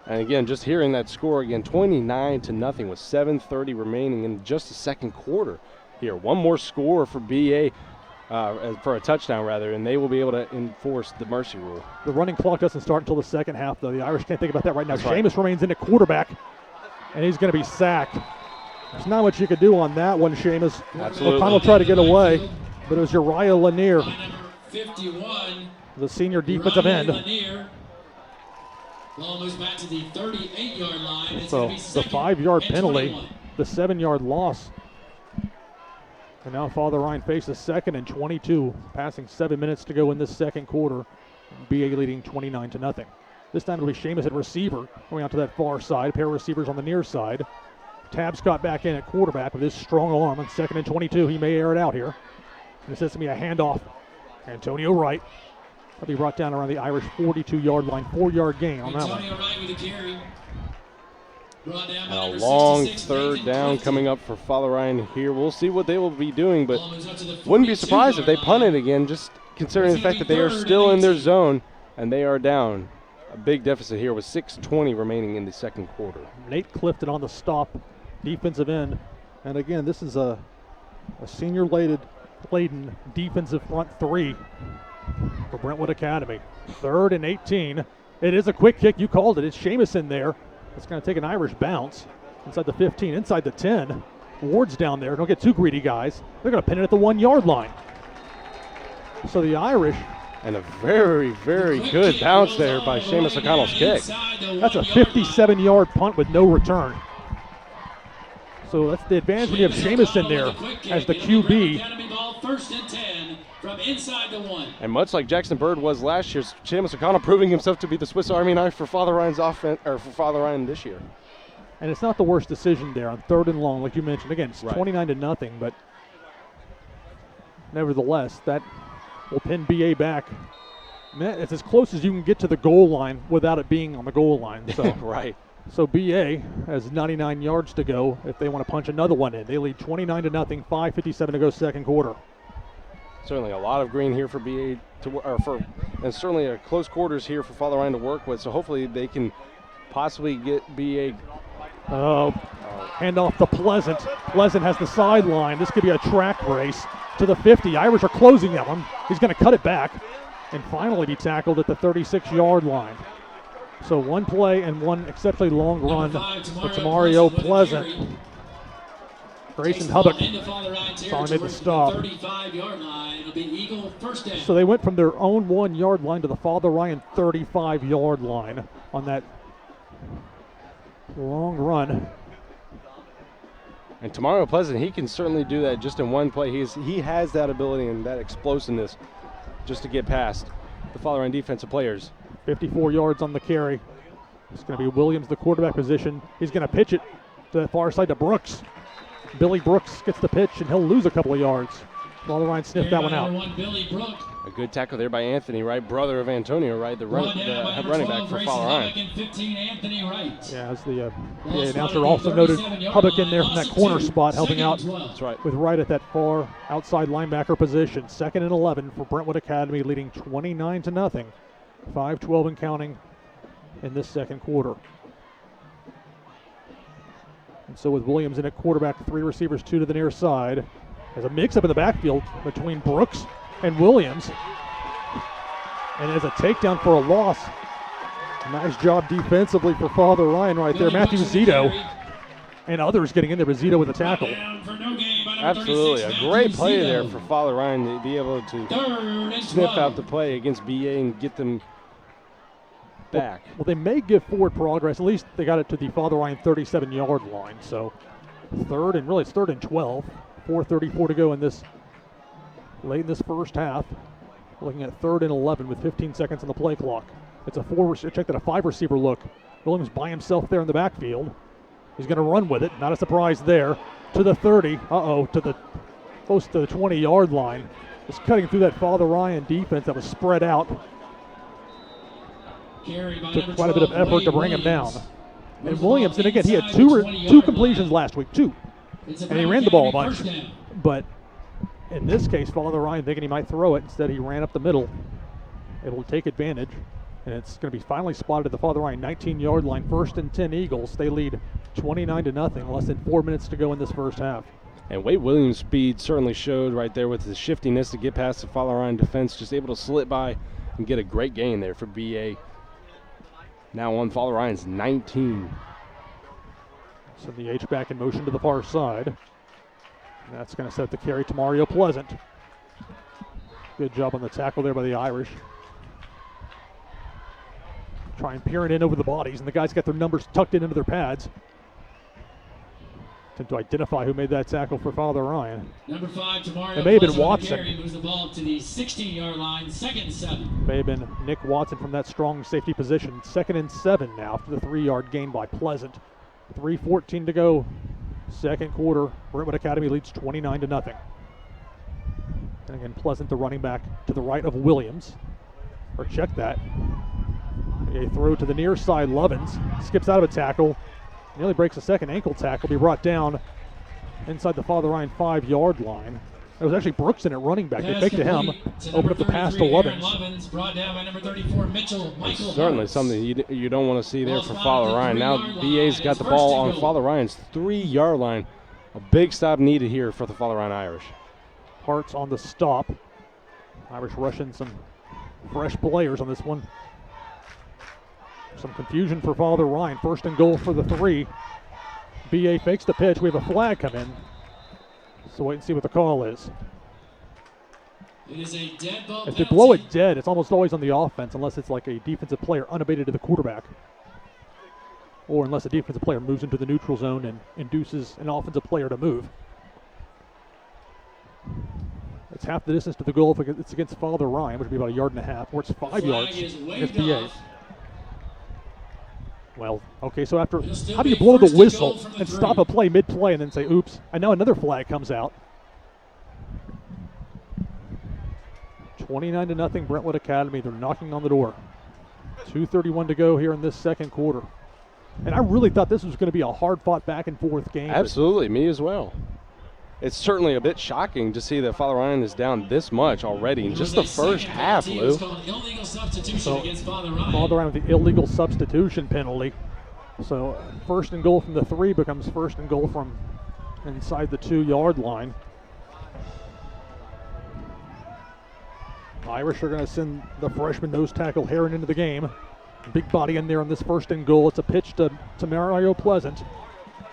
And again, just hearing that score again, 29-0 with 7:30 remaining in just the second quarter here. One more score for BA, for a touchdown rather, and they will be able to enforce the mercy rule. The running clock doesn't start until the second half, though. The Irish can't think about that right now. That's right. Seamus remains in at quarterback, and he's going to be sacked. There's not much you could do on that one, Seamus. Absolutely. O'Connell tried to get away, but it was Uriah Lanier, By number 51, the senior defensive Uriah end. Lanier. Ball moves back to the 38-yard line. It's So gonna be the second 5-yard and penalty, 21. the 7-yard loss. And now Father Ryan faces 2nd and 22, passing 7 minutes to go in this second quarter. BA leading 29-0. This time it'll be Seamus at receiver, going out to that far side. Pair of receivers on the near side. Tabscott back in at quarterback with his strong arm on 2nd and 22. He may air it out here. And this is going to be a handoff. Antonio Wright. He'll be brought down around the Irish 42-yard line. 4-yard gain on that one. Antonio Wright with the carry. Brought down by And a number long 66, third Nathan down Clifton. coming up for Father Ryan here. We'll see what they will be doing, but Ball moves up to the wouldn't be surprised if they 42-yard punted line. again, just considering the It's gonna fact be that they are 3rd still and in their 18. zone and they are down. A big deficit here with 6:20 remaining in the second quarter. Nate Clifton on the stop, defensive end. And again, this is a senior-laden defensive front three for Brentwood Academy. 3rd and 18. It is a quick kick. You called it. It's Seamus in there. It's going to take an Irish bounce inside the 15, inside the 10. Ward's down there. Don't get too greedy, guys. They're going to pin it at the 1-yard line. So the Irish, And a very, very Quick good kick bounce rolls there all by the way Seamus O'Connell's down kick. inside the that's a 1-yard line. 57-yard punt with no return. So that's the advantage when you have Seamus in there as the QB. Academy ball, 1st and 10 from inside the 1. And much like Jackson Bird was last year, Seamus O'Connell proving himself to be the Swiss Army knife for Father Ryan's offense, or for Father Ryan this year. And it's not the worst decision there on 3rd and long, like you mentioned. Again, it's Right. 29-0, but nevertheless, that will pin BA back. And it's as close as you can get to the goal line without it being on the goal line. So, Right. so BA has 99 yards to go if they want to punch another one in. They lead 29-0, 5:57 to go second quarter. Certainly a lot of green here for BA and certainly a close quarters here for Father Ryan to work with. So hopefully they can possibly get BA. Hand off to Pleasant. Pleasant has the sideline. This could be a track race to the 50. Irish are closing that one. He's going to cut it back and finally be tackled at the 36-yard line. So one play and one exceptionally long run for Tamario Pleasant. Grayson Hubbock finally made the stop. 35-yard line. It'll be Eagle first down. So they went from their own 1-yard line to the Father Ryan 35-yard line on that long run. And Tamario Pleasant, he can certainly do that just in one play. He has that ability and that explosiveness just to get past the Father Ryan defensive players. 54 yards on the carry. It's going to be Williams, the quarterback position. He's going to pitch it to the far side to Brooks. Billy Brooks gets the pitch, and he'll lose a couple of yards. Father Ryan sniffed that one out. Billy Brook. A good tackle there by Anthony Wright, brother of Antonio Wright, the Brought down by number running 12, back for Grayson Father Hubbock, Ryan. and 15, Anthony Wright. Yeah, as the Ball announcer spotted also the noted 37-yard Hubbock in line. there from that Loss of corner 2, spot, helping second out and 12. That's right. with Wright at that far outside linebacker position. 2nd and 11 for Brentwood Academy, leading 29-0. 5:12 and counting in this second quarter. And so with Williams in at quarterback, 3 receivers, 2 to the near side. There's a mix-up in the backfield between Brooks and Williams. And there's a takedown for a loss. Nice job defensively for Father Ryan right there. Matthew Zito and others getting in there, but Zito with a tackle. Absolutely. A great play there for Father Ryan to be able to sniff out the play against BA and get them back. Well, they may give forward progress. At least they got it to the Father Ryan 37-yard line. So 3rd and 12. 4:34 to go in this late in this first half. Looking at 3rd and 11 with 15 seconds on the play clock. It's a 5-receiver look. Williams by himself there in the backfield. He's going to run with it. Not a surprise there. To the 30. To the close to the 20-yard line. Just cutting through that Father Ryan defense that was spread out. Took quite a bit of effort to bring him down. And Williams, and again, he had two completions last week, and he ran the ball a bunch. But in this case, Father Ryan thinking he might throw it. Instead, he ran up the middle, able to take advantage. And it's going to be finally spotted at the Father Ryan 19-yard line. 1st and 10 Eagles. They lead 29-0. Less than 4 minutes to go in this first half. And Wade Williams' speed certainly showed right there with his shiftiness to get past the Father Ryan defense. Just able to slip by and get a great gain there for BA. Now on Father Ryan's 19. So the H-back in motion to the far side. And that's going to set the carry to Mario Pleasant. Good job on the tackle there by the Irish. Try and peer it in over the bodies, and the guys got their numbers tucked into their pads. Attempt to identify who made that tackle for Father Ryan. Number 5, Tamario. It may have been Watson. Carry moves the ball to the 16-yard line, 2nd and 7. May have been Nick Watson from that strong safety position. 2nd and 7 now after the 3-yard gain by Pleasant. 3:14 to go, second quarter. Brentwood Academy leads 29-0. And again, Pleasant, the running back to the right of Williams. Or check that. A throw to the near side. Lovins skips out of a tackle. Nearly breaks a second ankle tackle. Be brought down inside the Father Ryan 5-yard line. It was actually Brookson at running back. They faked to him. Opened up the pass to Lovins. Lovins brought down by number 34, Mitchell. Michael Certainly Harris. something you don't want to see there for Father Ryan. Now BA's got the ball on Father Ryan's 3-yard line. A big stop needed here for the Father Ryan Irish. Hart's on the stop. Irish rushing some fresh players on this one. Some confusion for Father Ryan. 1st and goal for the 3. BA fakes the pitch. We have a flag come in. So wait and see what the call is. It is a dead ball If they penalty. blow it dead, it's almost always on the offense unless it's like a defensive player unabated to the quarterback. Or unless a defensive player moves into the neutral zone and induces an offensive player to move. It's half the distance to the goal if it's against Father Ryan, which would be about 1.5 yards, or it's 5 yards Flag is against waved BA. off. Well, okay, so after, It'll still how do you be blow the 1st and whistle goal from the and 3. stop a play mid-play and then say, oops, and now another flag comes out. 29-0 Brentwood Academy. They're knocking on the door. 2:31 to go here in this second quarter. And I really thought this was going to be a hard-fought back-and-forth game. Absolutely, me as well. It's certainly a bit shocking to see that Father Ryan is down this much already in just the first half, Lou. Illegal substitution So, against Father Ryan. Father Ryan with the illegal substitution penalty. So 1st and goal from the 3 becomes 1st and goal from inside the 2-yard line. Irish are going to send the freshman nose tackle Heron into the game. Big body in there on this 1st and goal. It's a pitch to Mario Pleasant.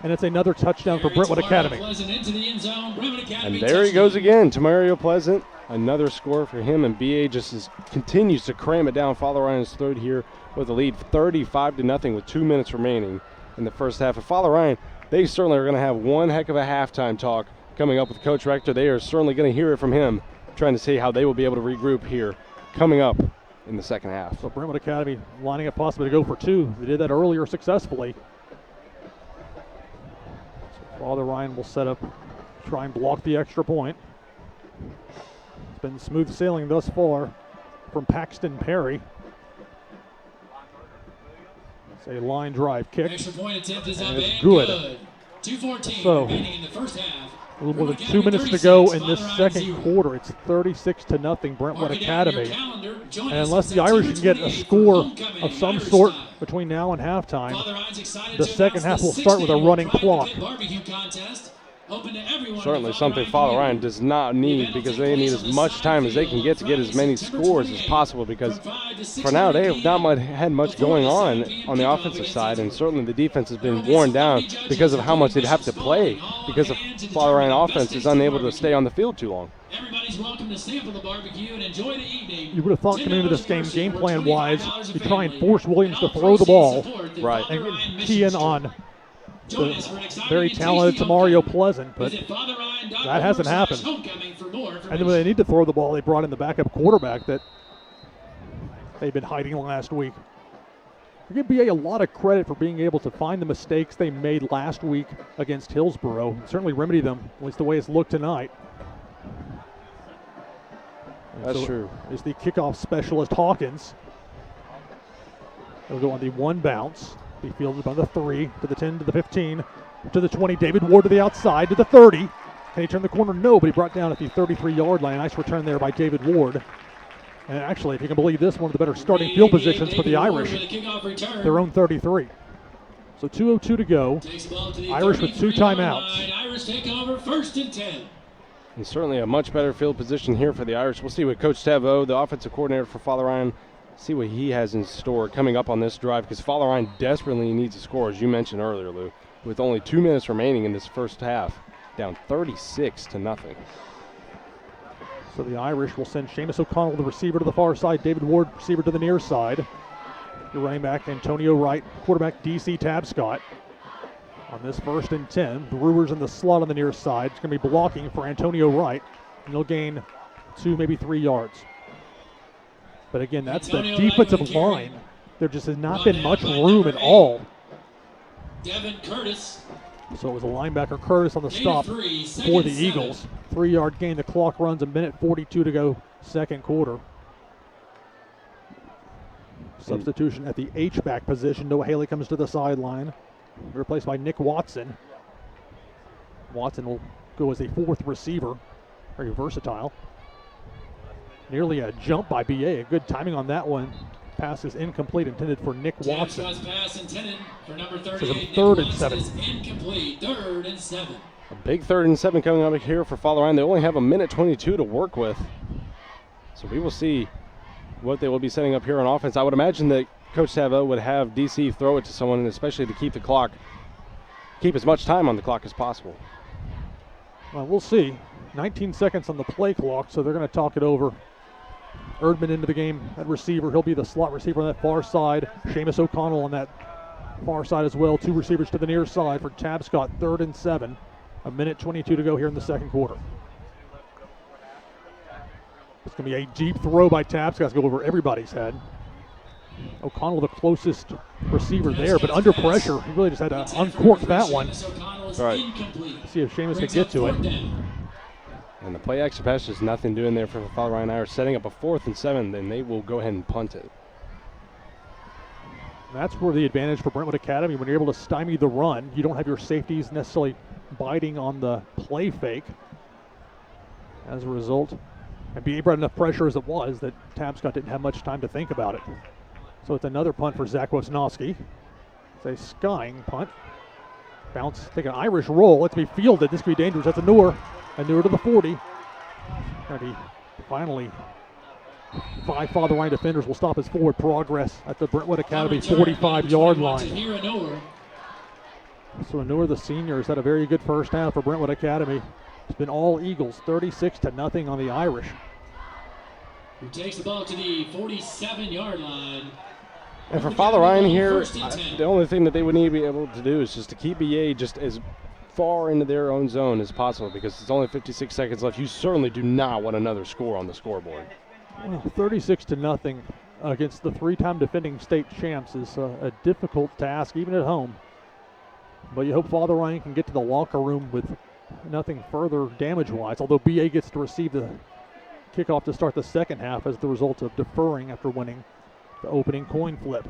And it's another touchdown for Brentwood Academy. Into the end zone. Brentwood Academy And there he goes again to Mario Pleasant. Another score for him, and BA just continues to cram it down. Father Ryan's third here with a lead 35-0 with 2 minutes remaining in the first half. And Father Ryan, they certainly are going to have one heck of a halftime talk coming up with Coach Rector. They are certainly going to hear it from him, trying to see how they will be able to regroup here coming up in the second half. So Brentwood Academy lining up possibly to go for 2. They did that earlier successfully. So Father Ryan will set up, try and block the extra point. It's been smooth sailing thus far from Paxton Perry. It's a line drive kick. Extra point attempt is up And it's and good. 2:14 So, remaining in the first half. A little more than Brentwood 2 Academy minutes to go 36, in this Father Ryan second 0. quarter. It's 36-0 Brentwood Mark it down in your Academy. calendar. Join And us unless the Irish can get a September score 28th for homecoming of some Irish sort time. between now and halftime, Father Ryan's excited the to second announce half will the start with a 6th running annual clock. Private Barbecue contest. Open to everyone. Certainly in the something Ryan Father community. Ryan does not need, because they need as much time as they can get to get as many scores as possible, because for now they have not had much going on the offensive side, and certainly the defense has been worn down because of how much they'd have to play, because the Father Ryan offense is unable to stay on the field too long. Everybody's welcome to sample the barbecue and enjoy the evening. You would have thought coming into this game, $10 game for plan wise, $25 you a try and family. force Williams to And all throw the ball, proceeds support the Right. Father and Ryan key in Mission on Trip. Join us for an the exciting very and tasty talented Tamario homecoming. Pleasant, but Visit fatherryan.org/homecoming that hasn't happened. for more and then when information. they need to throw the ball, they brought in the backup quarterback that they've been hiding last week. We give BA a lot of credit for being able to find the mistakes they made last week against Hillsborough, and certainly remedy them, at least the way it's looked tonight. And That's so true. is the kickoff specialist Hawkins. He'll go on the one bounce. Be fielded by the 3 to the 10 to the 15 to the 20. David Ward to the outside to the 30. Can he turn the corner? No, but he brought down at the 33-yard line. Nice return there by David Ward. And actually, if you can believe this, one of the better starting field positions for the Irish. Their own 33. So 2:02 to go. Irish with 2 timeouts. Irish take over 1st and 10. And certainly a much better field position here for the Irish. We'll see what Coach Tavo, the offensive coordinator for Father Ryan, see what he has in store coming up on this drive, because Father Ryan desperately needs a score, as you mentioned earlier, Lou, with only 2 minutes remaining in this first half, down 36-0. So the Irish will send Seamus O'Connell, the receiver, to the far side. David Ward, receiver, to the near side. The running back, Antonio Wright. Quarterback, DC Tabscott. On this 1st and 10, Brewers in the slot on the near side. It's going to be blocking for Antonio Wright, and he'll gain 2, maybe 3 yards. But again, that's the defensive line. There just has not been much room at all. Devin Curtis. So it was a linebacker, Curtis, on the stop for the Eagles. 3-yard gain. The clock runs, 1:42 to go, second quarter. Substitution at the H-back position. Noah Haley comes to the sideline, replaced by Nick Watson. Watson will go as a 4th receiver, very versatile. Nearly a jump by BA. A good timing on that one. Pass is incomplete, intended for Nick Watson. Pass intended for number 38. So it's 3rd and 7. Incomplete. 3rd and 7. A big 3rd and 7 coming up here for Father Ryan. They only have 1:22 to work with. So we will see what they will be setting up here on offense. I would imagine that Coach Tavo would have DC throw it to someone, and especially to keep as much time on the clock as possible. Well, we'll see. 19 seconds on the play clock, so they're going to talk it over. Erdman into the game at receiver. He'll be the slot receiver on that far side. Seamus O'Connell on that far side as well. 2 receivers to the near side for Tabscott. 3rd and 7. 1:22 to go here in the second quarter. It's going to be a deep throw by Tabscott to go over everybody's head. O'Connell the closest receiver there, but under pressure. He really just had to uncork that one. Right. See if Seamus can get to it. And the play action pass is nothing doing there for the Father Ryan Irish, setting up a 4th and 7, then they will go ahead and punt it. That's where the advantage for Brentwood Academy, when you're able to stymie the run, you don't have your safeties necessarily biting on the play fake. As a result, and BA brought enough pressure as it was that Tabscott didn't have much time to think about it. So it's another punt for Zach Wisnowski. It's a skying punt. Bounce, take an Irish roll. Let's be fielded. This could be dangerous. That's a newer to the 40. And he finally, 5 Father Ryan defenders will stop his forward progress at the Brentwood Academy 45-yard line. So Anur, the senior, has had a very good first half for Brentwood Academy. It's been all Eagles, 36-0 on the Irish. Who takes the ball to the 47-yard line. And for Father Ryan here, the only thing that they would need to be able to do is just to keep BA just as far into their own zone as possible, because it's only 56 seconds left. You certainly do not want another score on the scoreboard. Well, 36-0 against the 3-time defending state champs is a difficult task, even at home. But you hope Father Ryan can get to the locker room with nothing further damage-wise, although BA gets to receive the kickoff to start the second half as the result of deferring after winning the opening coin flip.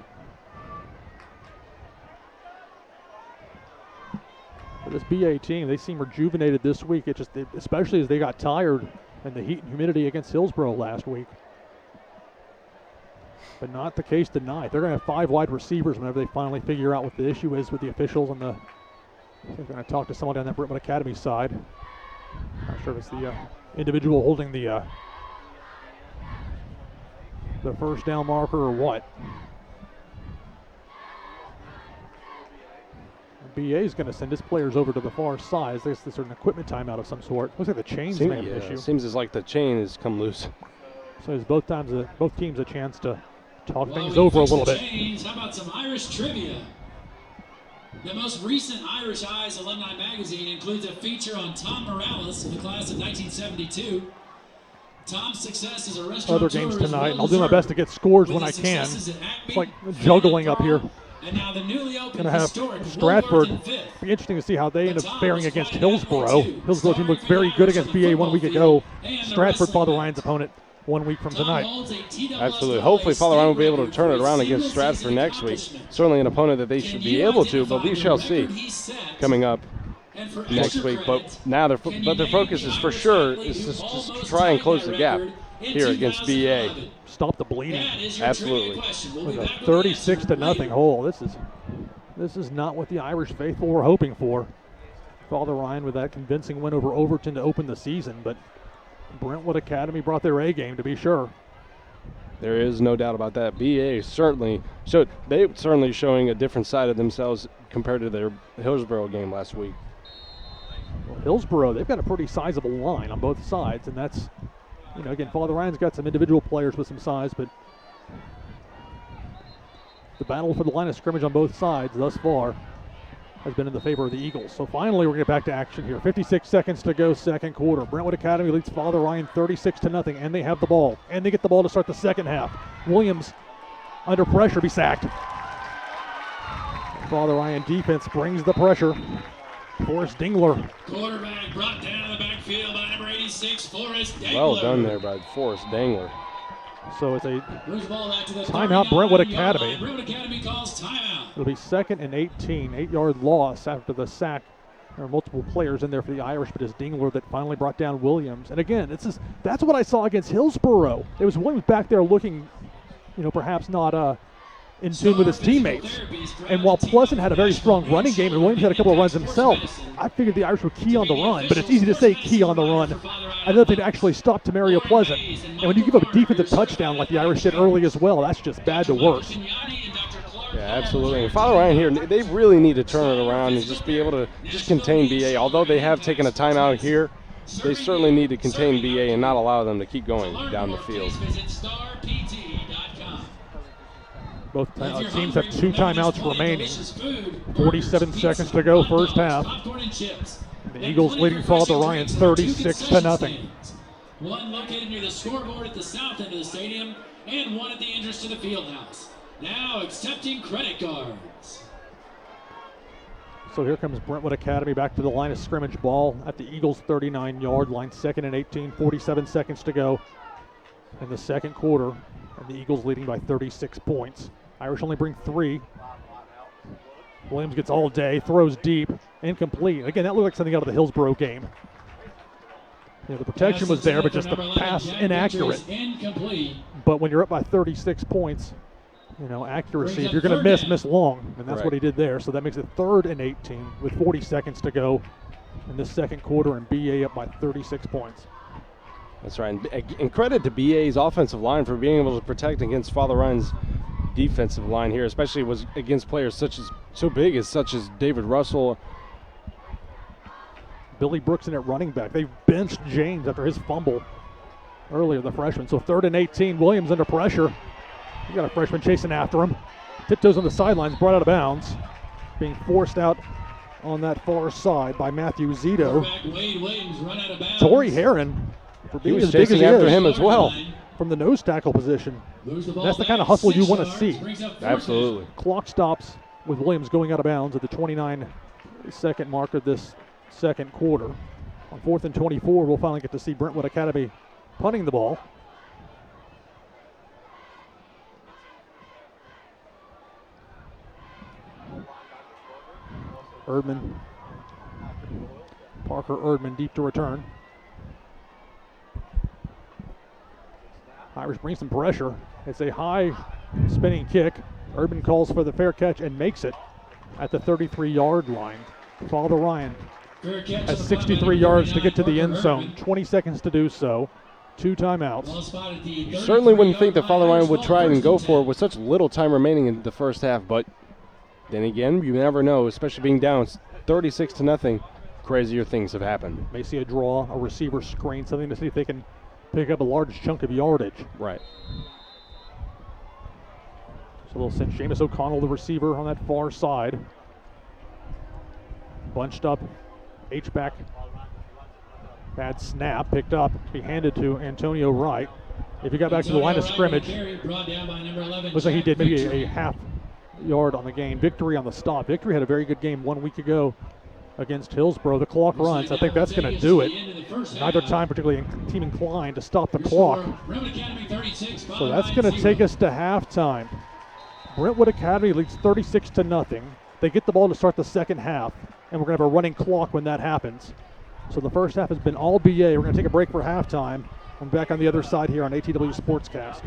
For this BA team, they seem rejuvenated this week. It just, especially as they got tired in the heat and humidity against Hillsborough last week. But not the case tonight. They're going to have 5 wide receivers whenever they finally figure out what the issue is with the officials and they're going to talk to someone down that Brentwood Academy side. Not sure if it's the individual holding the first down marker or what. BA is going to send his players over to the far side. There's this sort of equipment timeout of some sort. Looks like the chains may have an issue. Seems as like the chain has come loose. So it's both teams a chance to talk things over a little bit. How about some Irish trivia? The most recent Irish Eyes Alumni Magazine includes a feature on Tom Morales in the class of 1972. Tom's success as a restaurateur other games tonight, and I'll do my best to get scores when I can. It's like juggling up here. And now the newly opened going to have Stratford. Be interesting to see how they end up faring against Hillsborough. Hillsborough team looked very good against BA 1 week ago. Stratford, Father Ryan's opponent, 1 week from tonight. Absolutely. Hopefully, Father Ryan will be able to turn it around against Stratford next week. Certainly an opponent that they should be able to, but we shall see coming up next week. But now their focus is for sure is just to try and close the gap here against BA. Stop the bleeding. Absolutely. With a 36-0 hole. This is not what the Irish faithful were hoping for. Father Ryan with that convincing win over Overton to open the season, but Brentwood Academy brought their A game, to be sure. There is no doubt about that. BA certainly showing a different side of themselves compared to their Hillsborough game last week. Well, Hillsborough, they've got a pretty sizable line on both sides, and that's, again, Father Ryan's got some individual players with some size, but the battle for the line of scrimmage on both sides thus far has been in the favor of the Eagles. So finally, we're going to get back to action here. 56 seconds to go, second quarter. Brentwood Academy leads Father Ryan 36-0, and they have the ball. And they get the ball to start the second half. Williams, under pressure, be sacked. Father Ryan defense brings the pressure. Forrest Dingler. Quarterback brought down in the backfield by number 86, Forrest Dangler. Well done there by Forrest Dangler. So it's a timeout, Brentwood Academy. Brentwood Academy calls timeout. It'll be 2nd and 18, 8-yard loss after the sack. There are multiple players in there for the Irish, but it's Dingler that finally brought down Williams. And again, that's what I saw against Hillsborough. It was Williams back there looking, perhaps not in tune with his teammates. And while Pleasant had a very strong running game and Williams had a couple of runs himself, I figured the Irish would key on the run. But it's easy to say key on the run. I don't think they actually stopped Tamario Pleasant. And when you give up a defensive touchdown like the Irish did early as well, that's just bad to worse. Yeah, absolutely. And Father Ryan here, they really need to turn it around and just be able to just contain BA. Although they have taken a timeout here, they certainly need to contain BA and not allow them to keep going down the field. Both teams have 2 timeouts remaining. 47 seconds to go, first half. The Eagles leading Father Ryan 36-0. One located near the scoreboard at the south end of the stadium, and one at the entrance to the field house. Now accepting credit cards. So here comes Brentwood Academy back to the line of scrimmage, ball at the Eagles' 39-yard line. 2nd and 18, 47 seconds to go in the second quarter, and the Eagles leading by 36 points. Irish only bring 3. Williams gets all day, throws deep, incomplete. Again, that looked like something out of the Hillsborough game. The protection was there, but just the pass inaccurate. But when you're up by 36 points, accuracy, if you're going to miss long. And that's what he did there. So that makes it 3rd and 18 with 40 seconds to go in the second quarter, and BA up by 36 points. That's right. And credit to BA's offensive line for being able to protect against Father Ryan's defensive line here, especially was against players such as David Russell. Billy Brooks in at running back. They benched James after his fumble earlier, the freshman. So 3rd and 18, Williams under pressure. You got a freshman chasing after him. Tiptoes on the sidelines, brought out of bounds. Being forced out on that far side by Matthew Zito. Torrey Heron, for being as big as he after is, him as well, from the nose tackle position. That's the kind of hustle you want to see. Absolutely. Clock stops with Williams going out of bounds at the 29-second mark of this second quarter. On 4th and 24, we'll finally get to see Brentwood Academy punting the ball. Parker Erdman deep to return. Irish brings some pressure. It's a high spinning kick. Erdman calls for the fair catch and makes it at the 33-yard line. Father Ryan has 63 yards to get to the end zone. 20 seconds to do so. 2 timeouts. You certainly wouldn't think that Father Ryan would try and go for it with such little time remaining in the first half, but then again, you never know, especially being down 36-0. Crazier things have happened. May see a draw, a receiver screen, something to see if they can pick up a large chunk of yardage. Right. So they'll send Seamus O'Connell, the receiver, on that far side. Bunched up, H-back. Bad snap, picked up, be handed to Antonio Wright. If he got back to the line of scrimmage, looks like he did maybe a half yard on the game. Victory on the stop. Victory had a very good game 1 week ago against Hillsborough. The clock runs. I think that's going to do it. first half. Neither time particularly team inclined to stop the Your clock. score, Brentwood Academy 36, So Father that's Ryan going to 0. take us to halftime. Brentwood Academy leads 36-0. They get the ball to start the second half, and we're going to have a running clock when that happens. So the first half has been all BA. We're going to take a break for halftime. I'm back on the other side here on ATW Sportscast.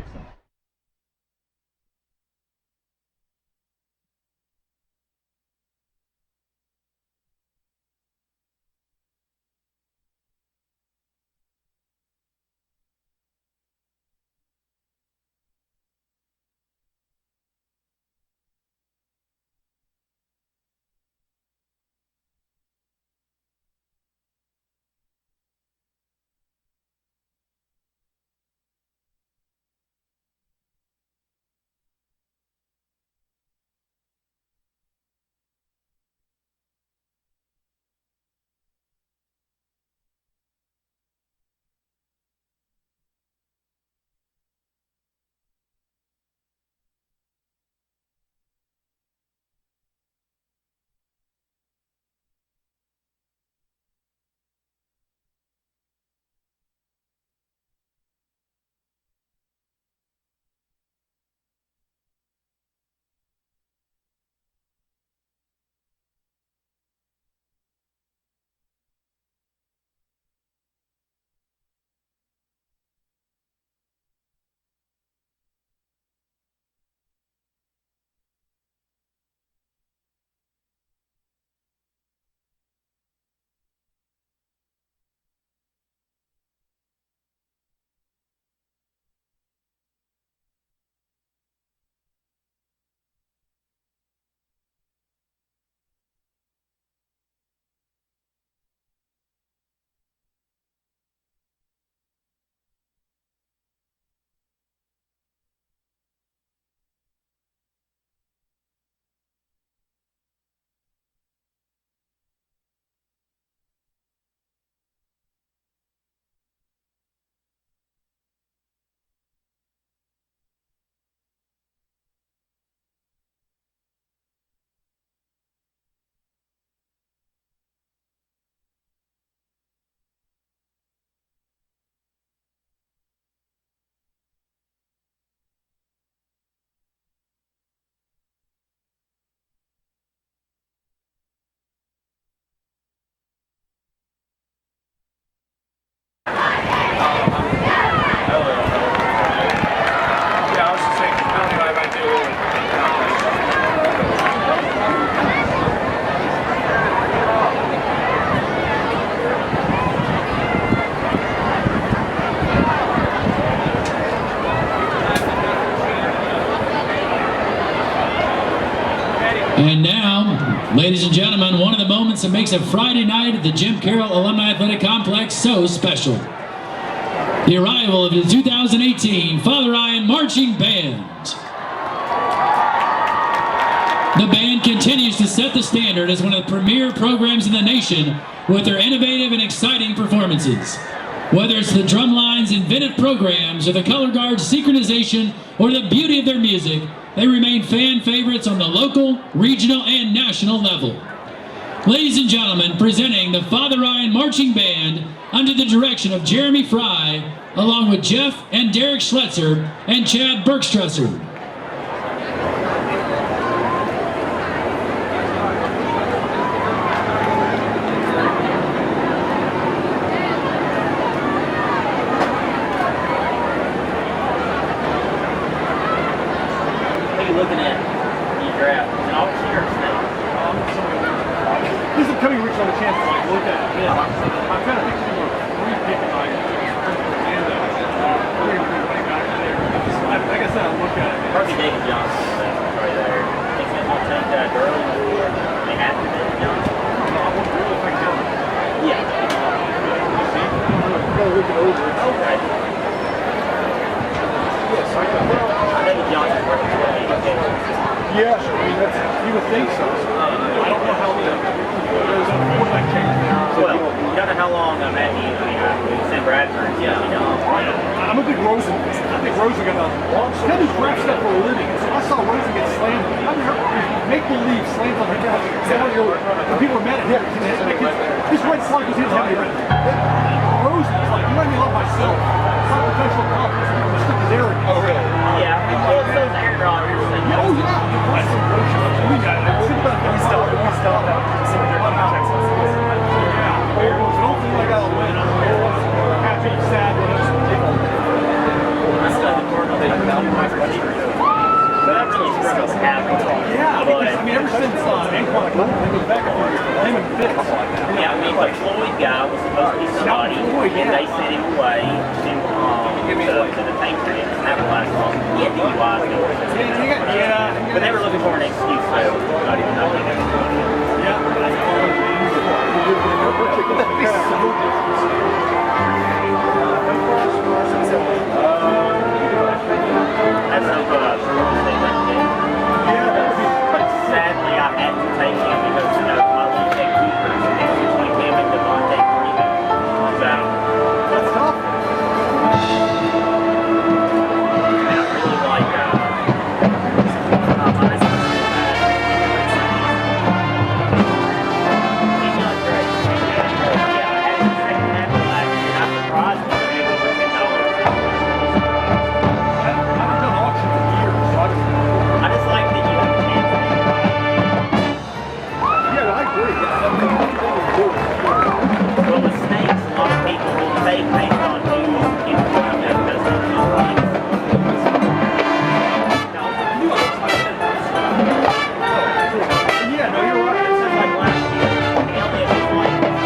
And now, ladies and gentlemen, one of the moments that makes a Friday night at the Jim Carroll Alumni Athletic Complex so special. The arrival of the 2018 Father Ryan Marching Band. The band continues to set the standard as one of the premier programs in the nation with their innovative and exciting performances. Whether it's the Drumline's inventive programs or the Color Guard's synchronization or the beauty of their music, they remain fan favorites on the local, regional, and national level. Ladies and gentlemen, presenting the Father Ryan Marching Band under the direction of Jeremy Fry, along with Jeff and Derek Schletzer and Chad Bergstresser. Looking at your draft, is it all here or snake? This is coming rich on the chance to like look at it. Yeah. I'm trying to think of re-picking like like I said, I look at it. Probably David Johnson, right there. Think that will take Gurley or they have to David Johnson? Yeah. Okay. I know the Johnson's working for me. Yeah, I mean, you would think so. I don't know how there's a quarterback change now. Well, you don't know how long Matthew, Sam Bradford, you know. I'm a big Rosen. I think Rosen got kind of draft stuff for a living. So I saw Rosen get slammed. I mean, make believe slams on him. When people were mad at him, his red slide was he didn't have any red. But I really struggled to have one. Yeah, But, I mean, ever since Anquan, it was back him and Fitz. yeah, I mean, the Floyd guy was supposed to be somebody, and they sent him away to the tank range, and that was last long. He had DUIs. But they were looking for an excuse, so not even knowing it. That's so good. Sadly, I had to take him because, you know, my little tech keeper is between him and Devontae Freeman. So, That's tough. and I really like, he's not great. Yeah, I had him in the second half of last year, and I'm surprised he made over $10. I haven't done auctions in years, so I just like that you have a chance to do it. yeah, I agree. Well, with snakes, a lot of people will take based on who you put them does not feel right. Yeah, no, you're right. It's just like last year. He only had one.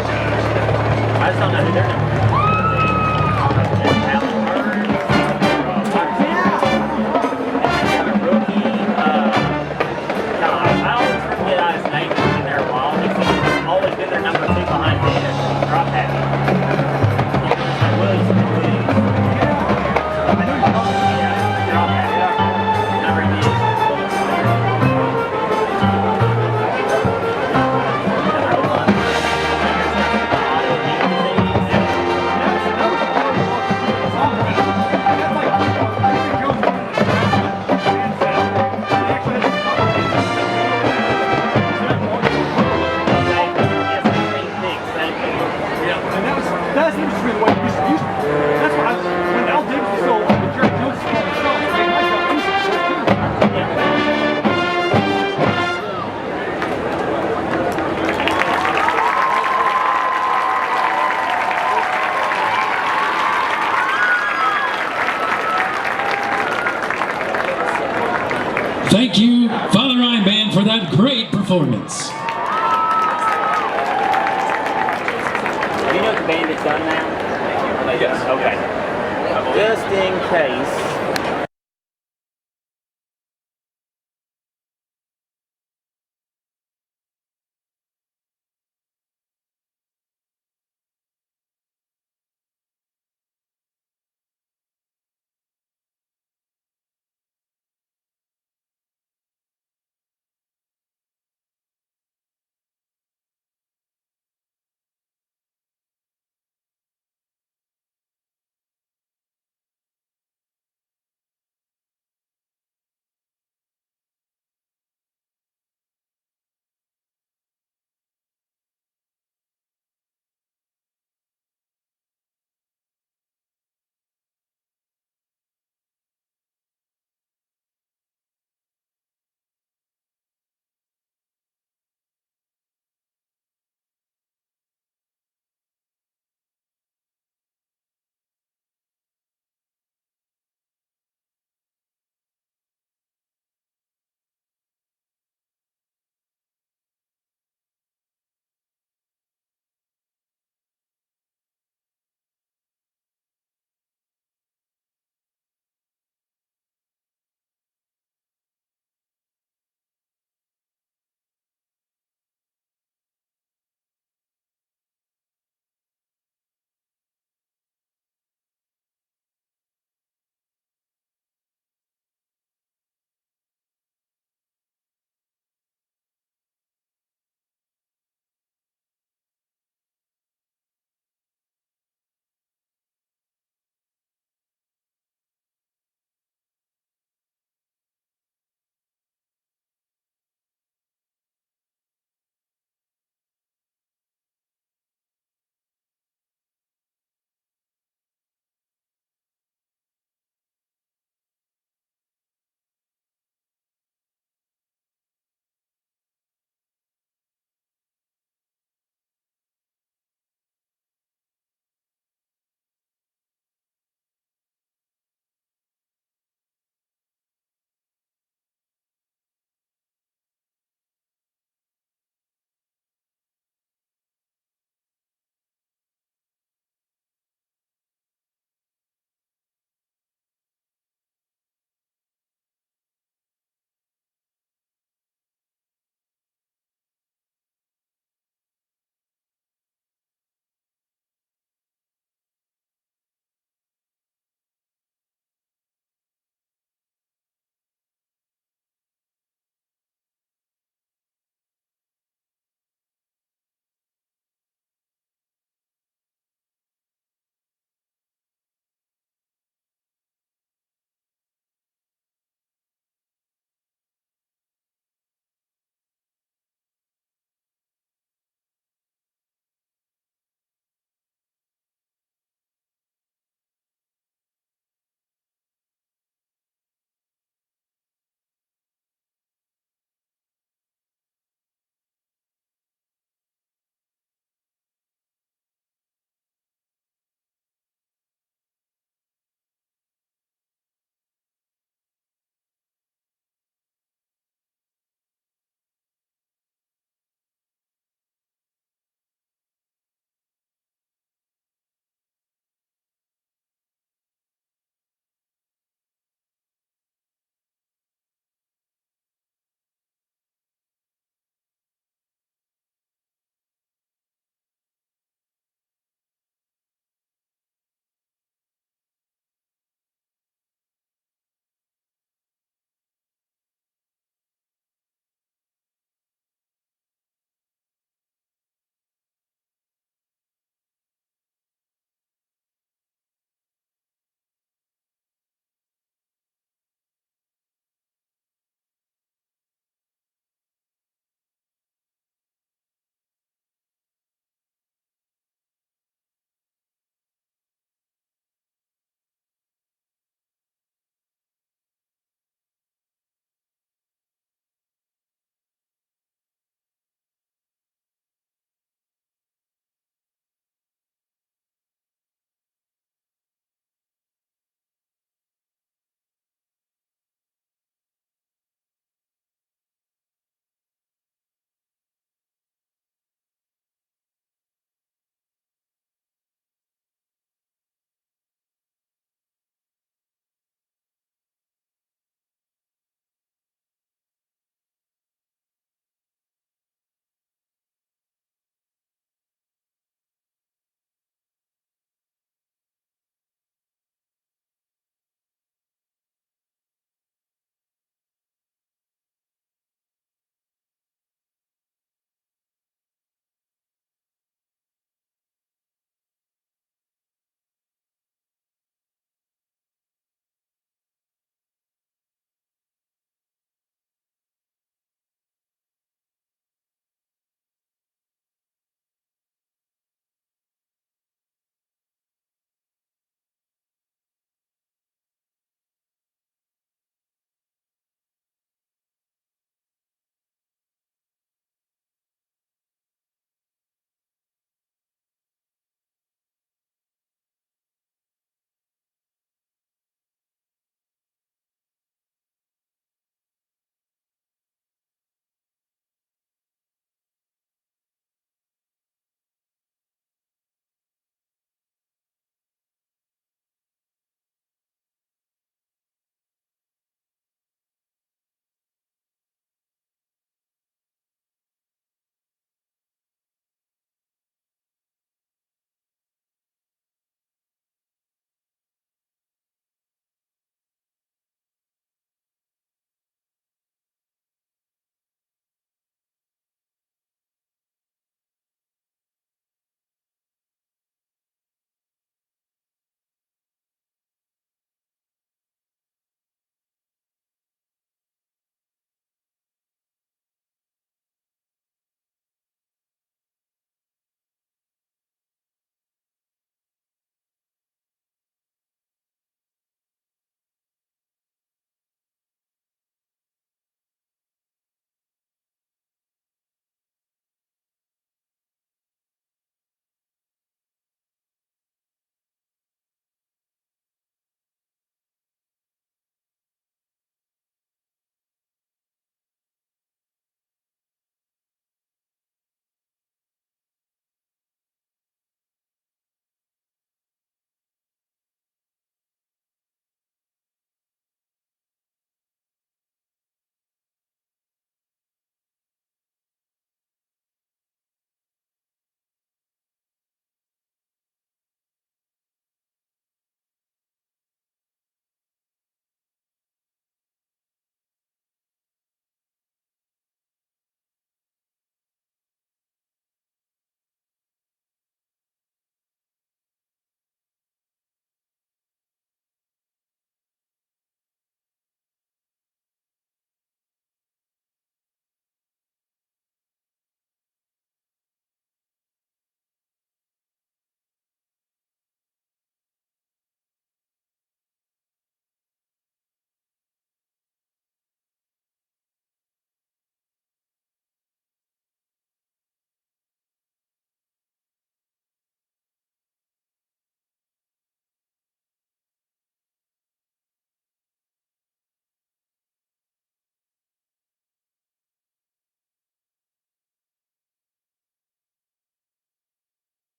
I just don't know who their number one is. Alan Burns, and a rookie. I always forget his name. He's been there a while. He's always been their number 2 behind Dennis. Drop happy. Williams. Yeah, drop happy. Number of years. That seems to be the way it used to be. That's why when Al Diggs was still on the Jerry Jones was on the show, they might have used it too. Thank you, Father Ryan Band, for that great performance. You know the band is done now? Yes. Okay. Just in case.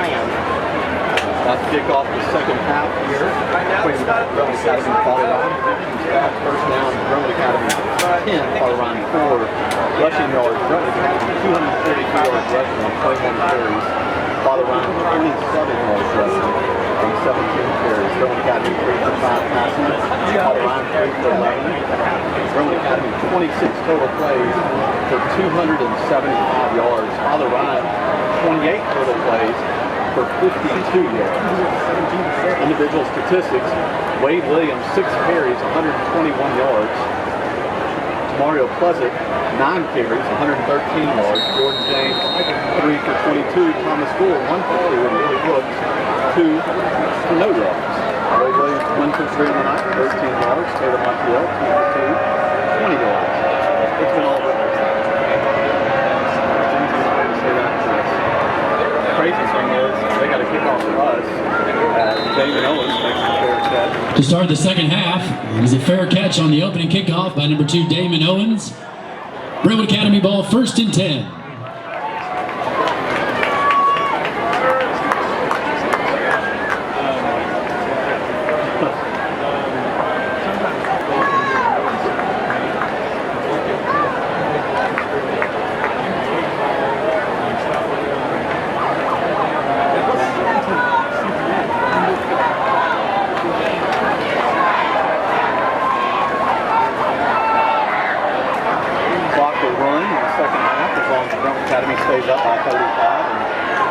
am. About to kick off the second half here between Brentwood Academy and Father Ryan. First down, Brentwood Academy 10, Father Ryan 4. Rushing yards, Brentwood Academy 242 yards rushing on 21 carries. Father Ryan 27 yards rushing on 17 carries. Brentwood Academy 3 for 5 passing. Father Ryan 3 for 11. Brentwood Academy 26 total plays for 275 yards. Father Ryan 28 total plays for 52 yards. Individual statistics, Wade Williams, 6 carries, 121 yards. Mario Pleasant, 9 carries, 113 yards. Jordan James, 3 for 22. Thomas Gould, 1 for 2. And Billy Brooks, 2 for no yards. Wade Williams, 1 for 3 on the night, 13 yards. Taylor Montiel, 2 for 2, 20 yards. It's been all good. The crazy thing is, they got to kick off for us as David Owens makes a fair catch. To start the second half, it was a fair catch on the opening kickoff by number 2, Damon Owens. Brentwood Academy ball, 1st and 10. Stays up by 35, and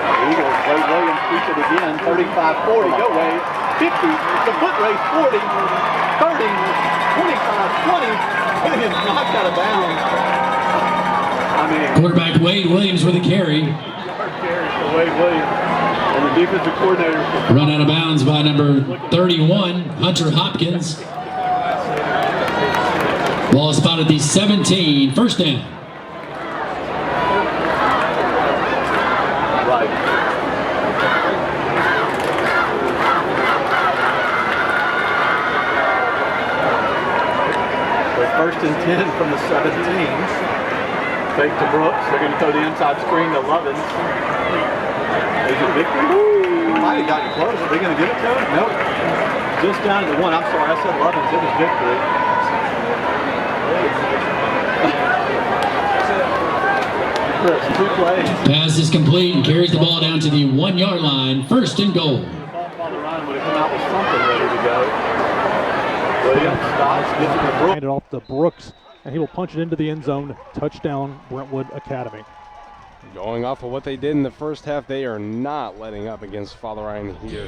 the Eagles, Wade Williams keeps it again, 35-40, go Wade, 50, the foot race, 40, 30, 25, 20, Williams knocked out of bounds. I mean, quarterback Wade Williams with a carry. Carry for Wade Williams, and the defensive coordinator. Run out of bounds by number 31, Hunter Hopkins. Ball spotted the 17, 1st down. First and 10 from the 17. Fake to Brooks. They're going to throw the inside screen to Lovins. Is it Victory? He might have gotten close. Are they going to give it to him? Nope. Just down to the 1. I'm sorry, I said Lovins. It was Victory. Chris, 2 plays. Pass is complete and carries the ball down to the 1-yard line. 1st and goal. Father Ryan would have come out with something ready to go. Williams stops, gives it to Brooks. Hand it off to Brooks, and he will punch it into the end zone. Touchdown, Brentwood Academy. Going off of what they did in the first half, they are not letting up against Father Ryan here.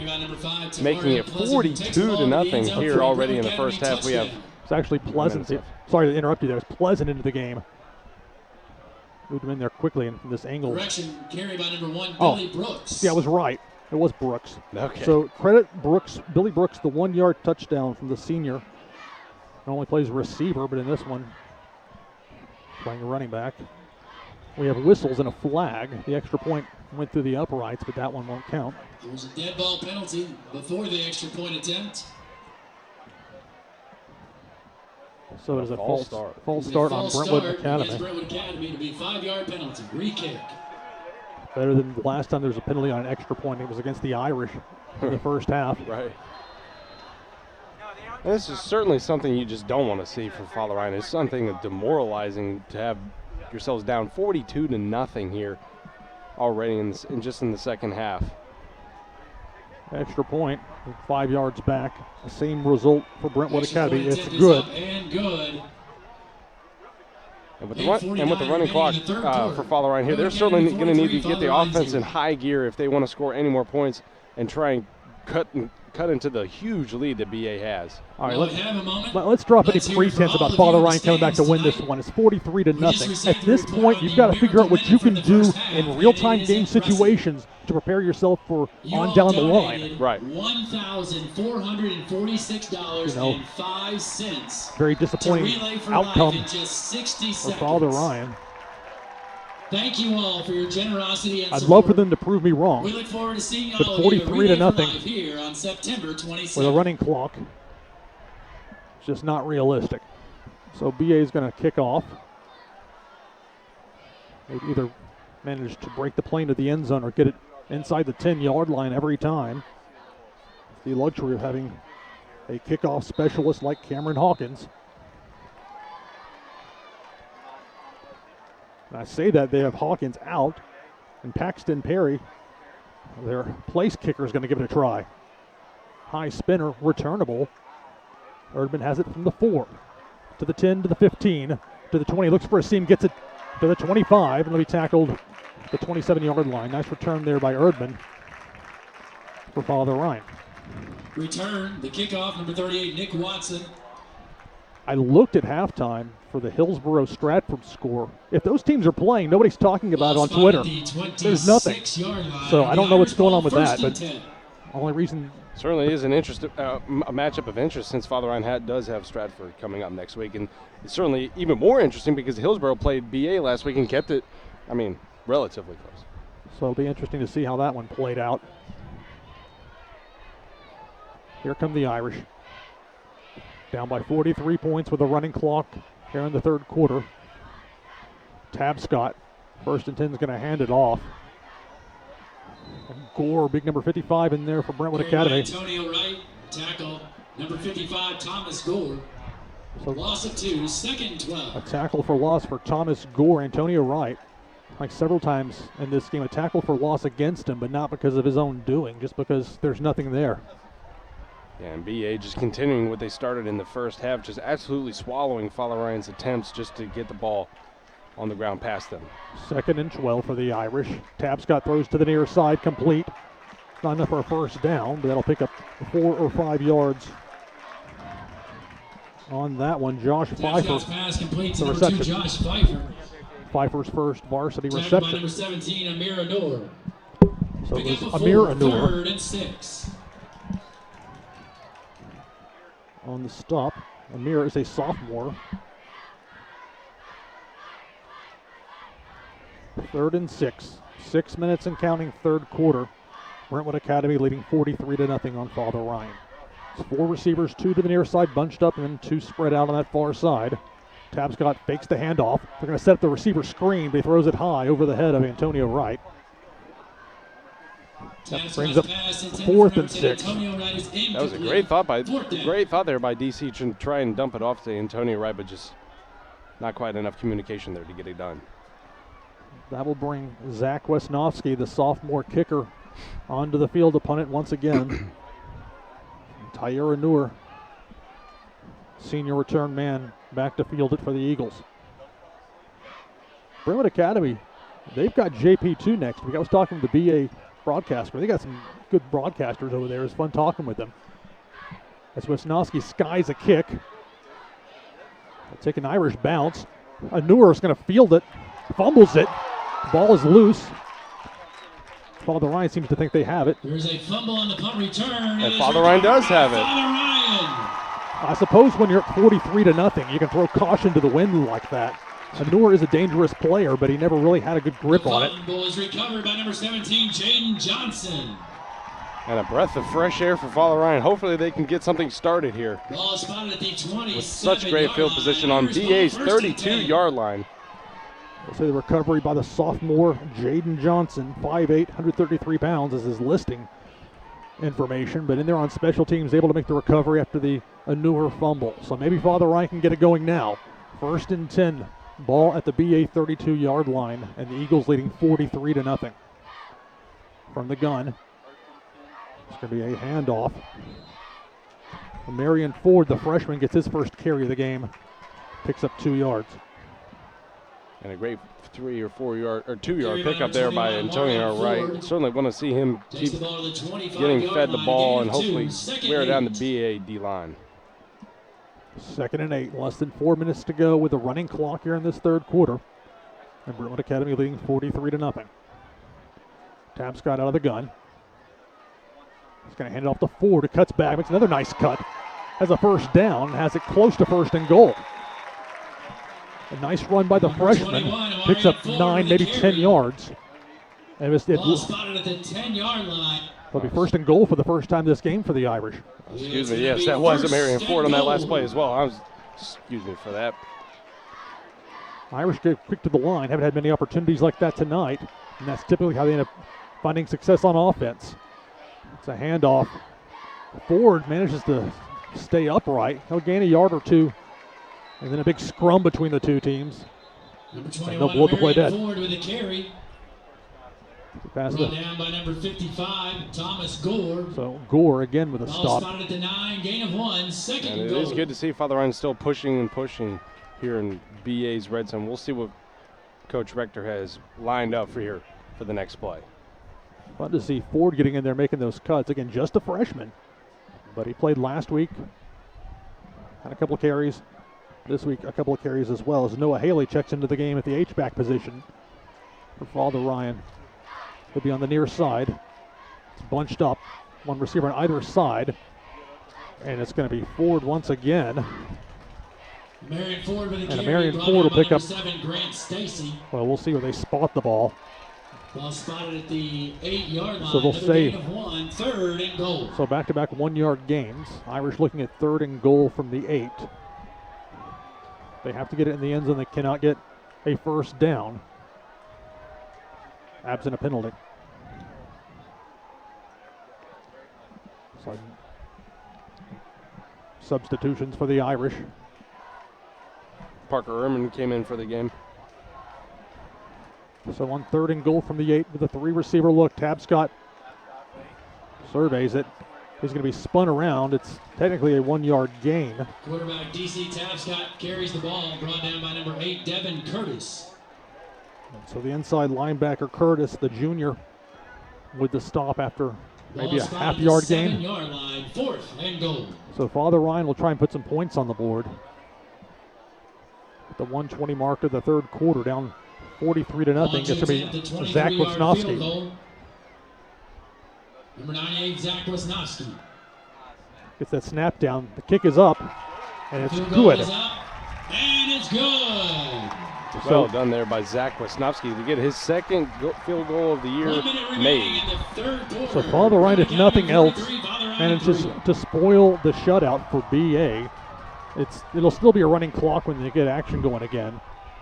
Making it 42-0 here already in the first half. We have. It's actually Pleasant. Sorry to interrupt you there. It's Pleasant into the game. Moved him in there quickly in this angle. Correction, carry by number 1, Billy Brooks. Yeah, I was right. It was Brooks. Okay. So credit Brooks, Billy Brooks, the 1-yard touchdown from the senior. Not only plays receiver, but in this one, playing a running back. We have whistles and a flag. The extra point went through the uprights, but that one won't count. There was a dead ball penalty before the extra point attempt. So it is a false start on Brentwood Academy. Brentwood Academy to be 5-yard penalty, re-kick. Better than the last time there was a penalty on an extra point. It was against the Irish in the first half. Right. And this is certainly something you just don't want to see for Father Ryan. It's something demoralizing to have yourselves down 42-0 here already in just in the second half. Extra point, 5 yards back. The same result for Brentwood Academy. It's good. And with the running clock for Father Ryan here, they're certainly going to need to get the offense in high gear if they want to score any more points and try and cut into the huge lead that BA has. All right, let's drop any pretense about Father Ryan coming back to win this one. It's 43-0. At this point, you've got to figure out what you can do in real-time game situations to prepare yourself for on down the line. Right. $1,446.05. Very disappointing outcome for Father Ryan. Thank you all for your generosity and I'd support. love for them to prove me wrong. We look forward to seeing but all 43-0 here on September 27th. with a running clock. It's just not realistic. So BA is going to kick off. They've either managed to break the plane to the end zone or get it inside the 10-yard line every time. The luxury of having a kickoff specialist like Cameron Hawkins. And I say that they have Hawkins out, and Paxton Perry, their place kicker, is going to give it a try. High spinner, returnable. Erdman has it from the 4 to the 10 to the 15 to the 20. Looks for a seam, gets it to the 25, and will be tackled at the 27-yard line. Nice return there by Erdman for Father Ryan. Return, the kickoff, number 38, Nick Watson. I looked at halftime for the Hillsborough-Stratford score. If those teams are playing, nobody's talking about it on Twitter. There's nothing. So I don't know what's going on with that, but only reason... Certainly is an interest, a matchup of interest, since Father Ryan does have Stratford coming up next week. And it's certainly even more interesting because Hillsborough played BA last week and kept it, relatively close. So it'll be interesting to see how that one played out. Here come the Irish. Down by 43 points with a running clock here in the third quarter. Tab Scott, 1st and 10, is going to hand it off. And Gore, big number 55 in there for Brentwood Academy. Antonio Wright, tackle, number 55, Thomas Gore. So loss of 2, 2nd and 12. A tackle for loss for Thomas Gore. Antonio Wright, like several times in this game, a tackle for loss against him, but not because of his own doing, just because there's nothing there. Yeah, and BA just continuing what they started in the first half, just absolutely swallowing Father Ryan's attempts just to get the ball on the ground past them. 2nd and 12 for the Irish. Tabscott throws to the near side, complete. Not enough for a first down, but that'll pick up 4 or 5 yards on that one. Josh Pfeiffer, pass complete the to reception. 2, Josh Pfeiffer. Pfeiffer's first varsity Tackled reception. by number 17, Amir Anur. So it Pick was up a Amir 4, Anur 3rd and 6. on the stop. Amir is a sophomore. 3rd and 6. 6 minutes and counting, third quarter. Brentwood Academy leading 43-0 on Father Ryan. It's 4 receivers, 2 to the near side, bunched up, and then 2 spread out on that far side. Tabscott fakes the handoff. They're going to set up the receiver screen, but he throws it high over the head of Antonio Wright. That brings up 4th and 6. That was a great thought there by DC to try and dump it off to Antonio Wright, but just not quite enough communication there to get it done. That will bring Zach Wesnowski, the sophomore kicker, onto the field to punt it once again. Tyra Noor, senior return man, back to field it for the Eagles. Brentwood Academy, they've got JP2 next week. I was talking to the BA broadcaster. They got some good broadcasters over there. It was fun talking with them. As Wisnowski skies a kick. They'll take an Irish bounce. Anur is going to field it, fumbles it. Ball is loose. Father Ryan seems to think they have it. There's a fumble on the punt return. And Father Ryan does have it. Father Ryan. I suppose when you're at 43-0, you can throw caution to the wind like that. Anur is a dangerous player, but he never really had a good grip on it. The fumble is recovered by number 17, Jaden Johnson. And a breath of fresh air for Father Ryan. Hopefully they can get something started here. Ball spotted at the 27 with such great field position on BA's 32-yard line. We'll say the recovery by the sophomore Jaden Johnson, 5'8", 133 pounds is his listing information, but in there on special teams, able to make the recovery after the Anur fumble. So maybe Father Ryan can get it going now. 1st and 10, ball at the BA 32-yard line, and the Eagles leading 43-0. From the gun, it's going to be a handoff. Marion Ford, the freshman, gets his first carry of the game, picks up 2 yards. And a great 3 or 4 yard or 2 yard pickup there by Antonio Wright. Certainly want to see him keep getting fed the ball and hopefully wear down the BA D line. 2nd and 8, less than 4 minutes to go with a running clock here in this third quarter. And Brentwood Academy leading 43-0. Tabscott out of the gun. He's going to hand it off to Ford, who cuts back, makes another nice cut. Has a first down, has it close to 1st and goal. A nice run by the freshman. Picks up 9, maybe 10 yards. And Ball spotted at the 10-yard line. It'll be 1st and goal for the first time this game for the Irish. Excuse me, yes, that was a Marion Ford on that last play as well. Excuse me for that. Irish get quick to the line. Haven't had many opportunities like that tonight. And that's typically how they end up finding success on offense. It's a handoff. Ford manages to stay upright. He'll gain a yard or two. And then a big scrum between the two teams. Number And 21, they'll blow the play Marion dead. Ford with a carry. Pass Brought it. down by number 55, Thomas Gore. So Gore again with a Ball stop. spotted at the 9, gain of 1, second And and it goal. is good to see Father Ryan still pushing and pushing here in BA's red zone. We'll see what Coach Rector has lined up for here for the next play. Fun to see Ford getting in there making those cuts. Again, just a freshman. But he played last week. Had a couple of carries. This week, a couple of carries as well as Noah Haley checks into the game at the H-back position for Father Ryan. He'll be on the near side. It's bunched up. One receiver on either side. And it's going to be Ford once again. Marion Ford with a And carry. Marion Brought Ford down will by pick number up. 7, Grant Stacy. Well, we'll see where they spot the ball. Ball spotted at the 8-yard line. So they'll Another say- gain of 1, third and goal. So back-to-back 1-yard gains. Irish looking at 3rd and goal from the 8. They have to get it in the end zone. They cannot get a first down, absent a penalty. So substitutions for the Irish. Parker Ehrman came in for the game. So on 3rd and goal from the 8 with a 3-receiver look. Tabscott surveys it. He's going to be spun around. It's technically a 1-yard gain. Quarterback DC Tabscott carries the ball. Brought down by number 8, Devin Curtis. So the inside linebacker Curtis, the junior, with the stop after maybe a Ball spotted at the half-yard gain. 7-yard line, 4th and goal. So Father Ryan will try and put some points on the board. At the 1:20 mark of the 3rd quarter, down 43 to nothing. It's going to be Zach Wisnowski. Number 98, Zach Wisnowski. Gets that snap down. The kick is up, and it's Field goal good. is up, and it's good. Well done there by Zach Wisnowski to get his second field goal of the year 1 minute remaining made. in the 3rd quarter. So Father Ryan, if nothing else, Father Ryan manages 3. to spoil the shutout for BA. It'll still be a running clock when they get action going again.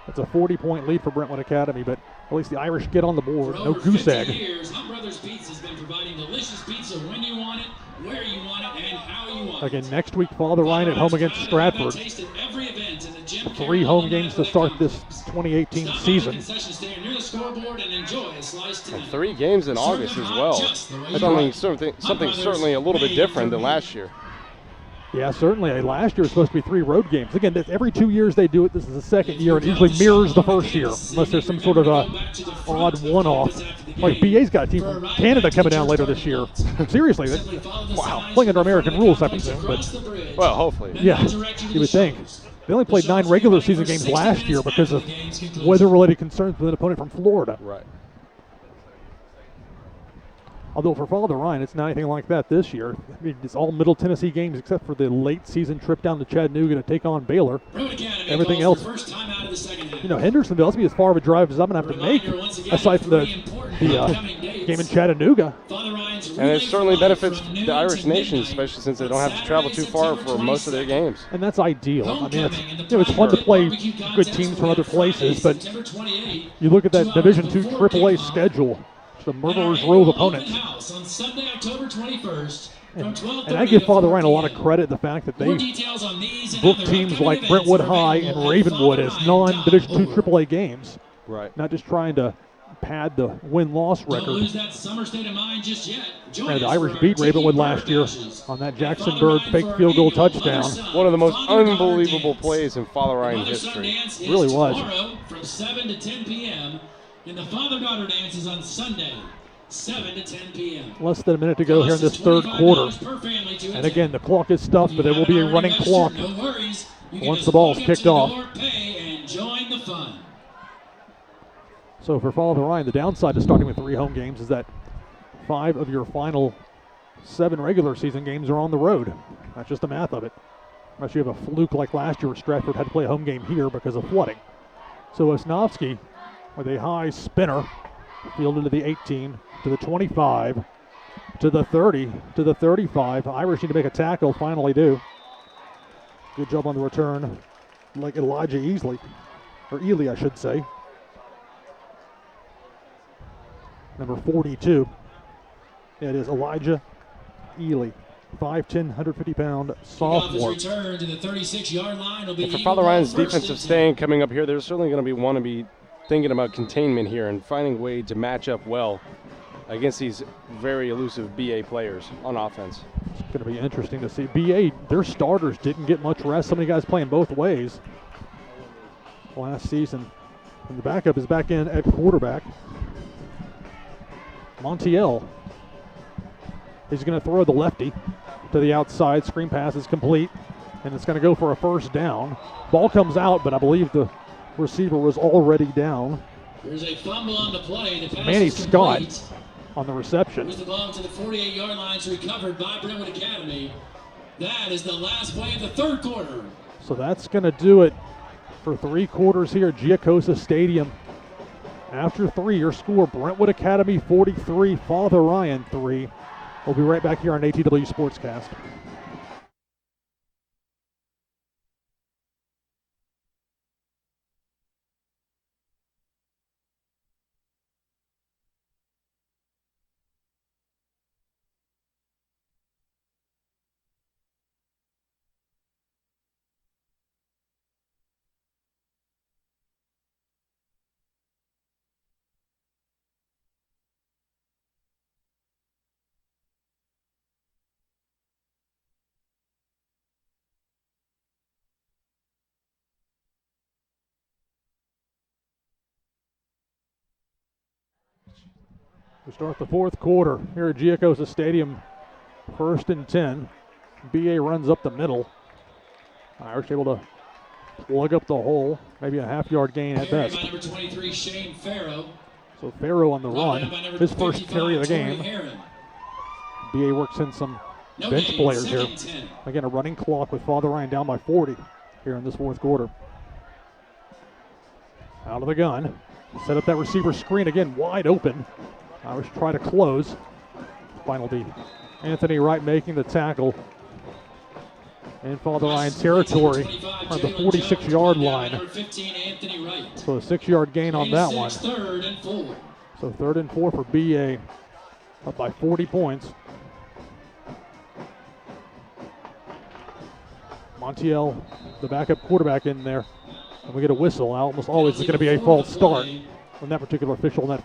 It's a 40-point lead for Brentwood Academy, but at least the Irish get on the board. For No over goose 50 egg. years, Hunt Brothers Pizza has been providing delicious pizza when you want it, where you want it, and how you want it. Again, next week, Father Ryan at home against Stratford. 3 home games to start this 2018 season. And 3 games in August as well. That's something certainly a little bit different than last year. Yeah, certainly. Last year was supposed to be 3 road games. Again, every 2 years they do it. This is the 2nd year, and it usually mirrors the first year, unless there's some sort of a odd one-off. Like BA's got a team from Canada coming down later this year. Seriously, wow, playing under American rules, I presume. But well, hopefully. yeah, you would think. They only played 9 regular season games last year because of weather-related concerns with an opponent from Florida. Right. Although for Father Ryan, it's not anything like that this year. I mean, it's all Middle Tennessee games except for the late season trip down to Chattanooga to take on Baylor. Everything else, Hendersonville, that's be as far of a drive as I'm going to have to make, aside from the game in Chattanooga. And it certainly benefits the Irish nation, especially since they don't have to travel too far for most of their games. And that's ideal. I mean, it's fun to play good teams from other places, but you look at that Division II AAA schedule. The murderer's row of opponents. And I give Father Ryan a lot of credit the fact that they book teams like Brentwood High and Ravenwood as non-Division II AAA games. Right. Not just trying to pad the win-loss record. And the Irish beat Ravenwood last year on that Jackson Bird fake field goal touchdown. One of the most unbelievable plays in Father Ryan history. It really was. From 7 to 10 p.m. And the father-daughter dance is on Sunday, 7 to 10 p.m. Less than a minute to go here in this 3rd quarter. And again, the clock is stuffed, but there will be a running clock once the ball's kicked off. So for Father Ryan, the downside to starting with 3 home games is that 5 of your final 7 regular season games are on the road. That's just the math of it. Unless you have a fluke like last year where Stratford had to play a home game here because of flooding. So Wisnowski with a high spinner, fielded to the 18, to the 25, to the 30, to the 35. Irish need to make a tackle, finally do. Good job on the return, like Elijah Easley, or Ely, I should say. number 42. It is Elijah Ely, 5'10", 150-pound sophomore. Return to the 36-yard line will be for Father Ryan's defensive stand coming up here, there's certainly going to want to be thinking about containment here and finding a way to match up well against these very elusive BA players on offense. It's going to be interesting to see. BA, their starters didn't get much rest. So many guys playing both ways last season. And the backup is back in at quarterback. Montiel. He's going to throw the lefty to the outside. Screen pass is complete, and it's going to go for a first down. Ball comes out, but I believe the receiver was already down. There's a fumble on the play. The pass Manny is Scott complete. On the reception. With the ball to the 48-yard line, recovered by Brentwood Academy. That is the last play of the third quarter. So that's going to do it for 3 quarters here at Giacosa Stadium. After 3, your score, Brentwood Academy 43, Father Ryan 3. We'll be right back here on ATW Sportscast. We start the 4th quarter here at Giacosa Stadium. 1st and 10. BA runs up the middle. Irish able to plug up the hole. Maybe a half-yard gain at best. By number 23, Shane Farrow. So Farrow on the run. His first carry of the game. BA works in some bench players here. Again, a running clock with Father Ryan down by 40 here in this 4th quarter. Out of the gun. Set up that receiver screen again, wide open. Irish try to close. Final D. Anthony Wright making the tackle. In Father Ryan territory on the 46-yard line. So a 6-yard gain on that one. So 3rd and 4 for BA. Up by 40 points. Montiel, the backup quarterback in there. And we get a whistle. Almost always is going to be a false start when that particular official on that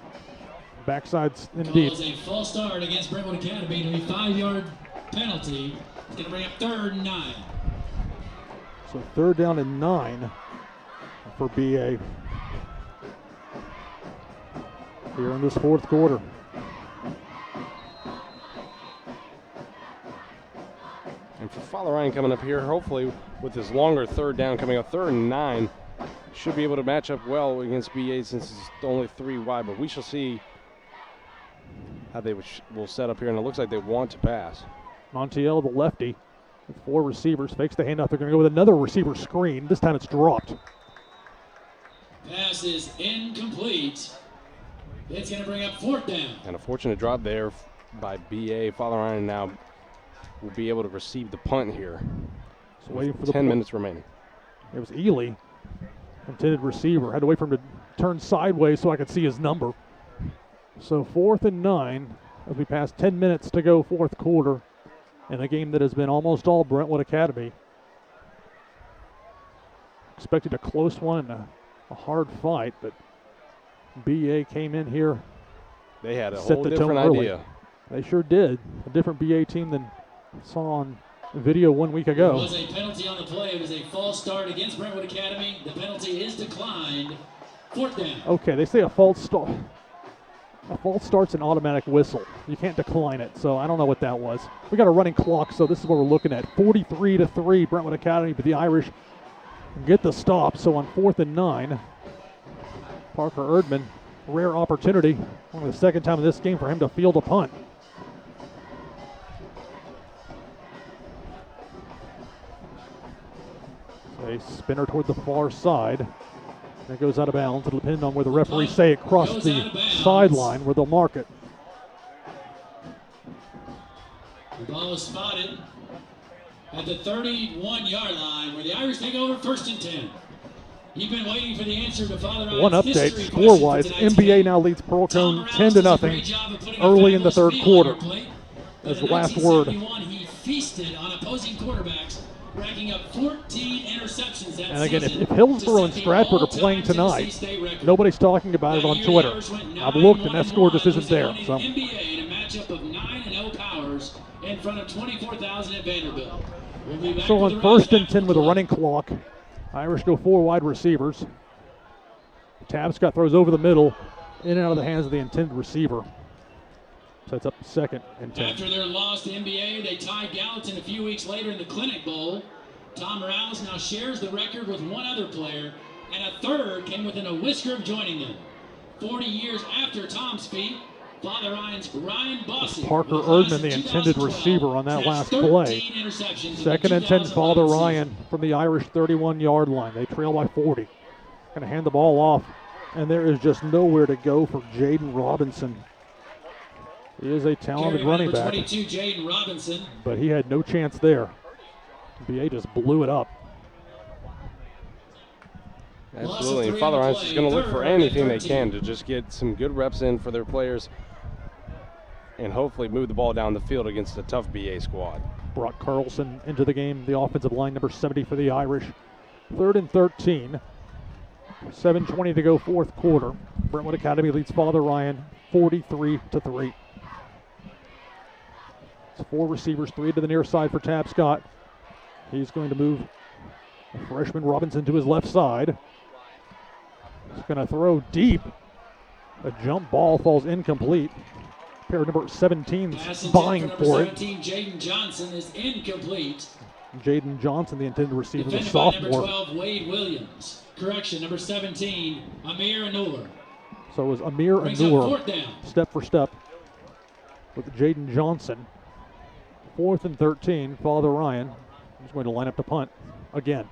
backside's indeed. It was a false start against Brentwood Academy to a 5-yard penalty. It's going to bring up 3rd and 9. So 3rd down and 9 for BA here in this 4th quarter. And for Father Ryan coming up here, hopefully with this longer 3rd down coming up, 3rd and 9, should be able to match up well against BA since it's only 3 wide, but we shall see how they will set up here, and it looks like they want to pass. Montiel, the lefty, with 4 receivers, fakes the handoff. They're going to go with another receiver screen. This time it's dropped. Pass is incomplete. It's going to bring up 4th down. And a fortunate drop there by BA. Father Ryan now will be able to receive the punt here. So waiting for the 10 minutes remaining. It was Ely, intended receiver. Had to wait for him to turn sideways so I could see his number. So 4th and 9 as we pass 10 minutes to go 4th quarter in a game that has been almost all Brentwood Academy. Expected a close one and a hard fight, but BA came in here. They had a set whole the different tone idea. Early. They sure did. A different BA team than saw on video 1 week ago. There was a penalty on the play. It was a false start against Brentwood Academy. The penalty is declined. 4th down. Okay, they say a false start. A false start's an automatic whistle. You can't decline it, so I don't know what that was. We got a running clock, so this is what we're looking at. 43-3 Brentwood Academy, but the Irish get the stop. So on 4th and 9, Parker Erdman, rare opportunity. Only the 2nd time in this game for him to field a punt. A spinner toward the far side. That goes out of bounds. It'll depend on where the referees say it crossed the sideline where they'll mark it. The ball is spotted at the 31-yard line where the Irish take over 1st and 10. You've been waiting for the answer to Father One Ryan's update, history score-wise, question for tonight's NBA game. now leads Pearl Cone Tom 10 to Morales does a nothing great job of putting a early in the fabulous third meal on quarter. your plate. But That's in the last word. 1971, he feasted on opposing quarterbacks, racking up 14 interceptions that And again, season if Hillsborough to and set the Stratford are all-time playing Tennessee tonight, State record. nobody's talking about it That on year, the Twitter. Irish went I've looked, and that 9-1-1, score just isn't losing there. only So the NBA in a matchup of 9-0 Powers in front of 24,000 at Vanderbilt. We'll be back So with on the first run and 10 with a after the running clock, Irish go 4 wide receivers. Tabscott throws over the middle, in and out of the hands of the intended receiver. Sets up second and 10. After their loss to NBA, they tied Gallatin a few weeks later in the Clinic Bowl. Tom Morales now shares the record with one other player, and a third came within a whisker of joining them. 40 years after Tom's feat, Father Ryan's Ryan Bossy. Parker Erdman, the intended receiver on that last play. Second and 10, Father Ryan from the Irish 31-yard line. They trail by 40. Going to hand the ball off, and there is just nowhere to go for Jaden Robinson. He is a talented running back, 22, Jaden Robinson. but he had no chance there. BA just blew it up. Absolutely. And Father Ryan's just going to look for anything they can to just get some good reps in for their players and hopefully move the ball down the field against a tough BA squad. Brock Carlson into the game, the offensive line, number 70 for the Irish. 3rd and 13. 7:20 to go, fourth quarter. Brentwood Academy leads Father Ryan 43-3. It's 4 receivers, 3 to the near side for Tabscott. He's going to move the freshman Robinson to his left side. He's going to throw deep. A jump ball falls incomplete. Pair of number 17's vying for it. 17, Jaden Johnson is incomplete. Jaden Johnson, the intended receiver, the Defended by number sophomore. 12, Wade Williams. Correction, number 17, Amir Anur. So it was Amir Brings up Anur, fourth down. step for step, with Jaden Johnson. 4th and 13, Father Ryan is going to line up to punt again.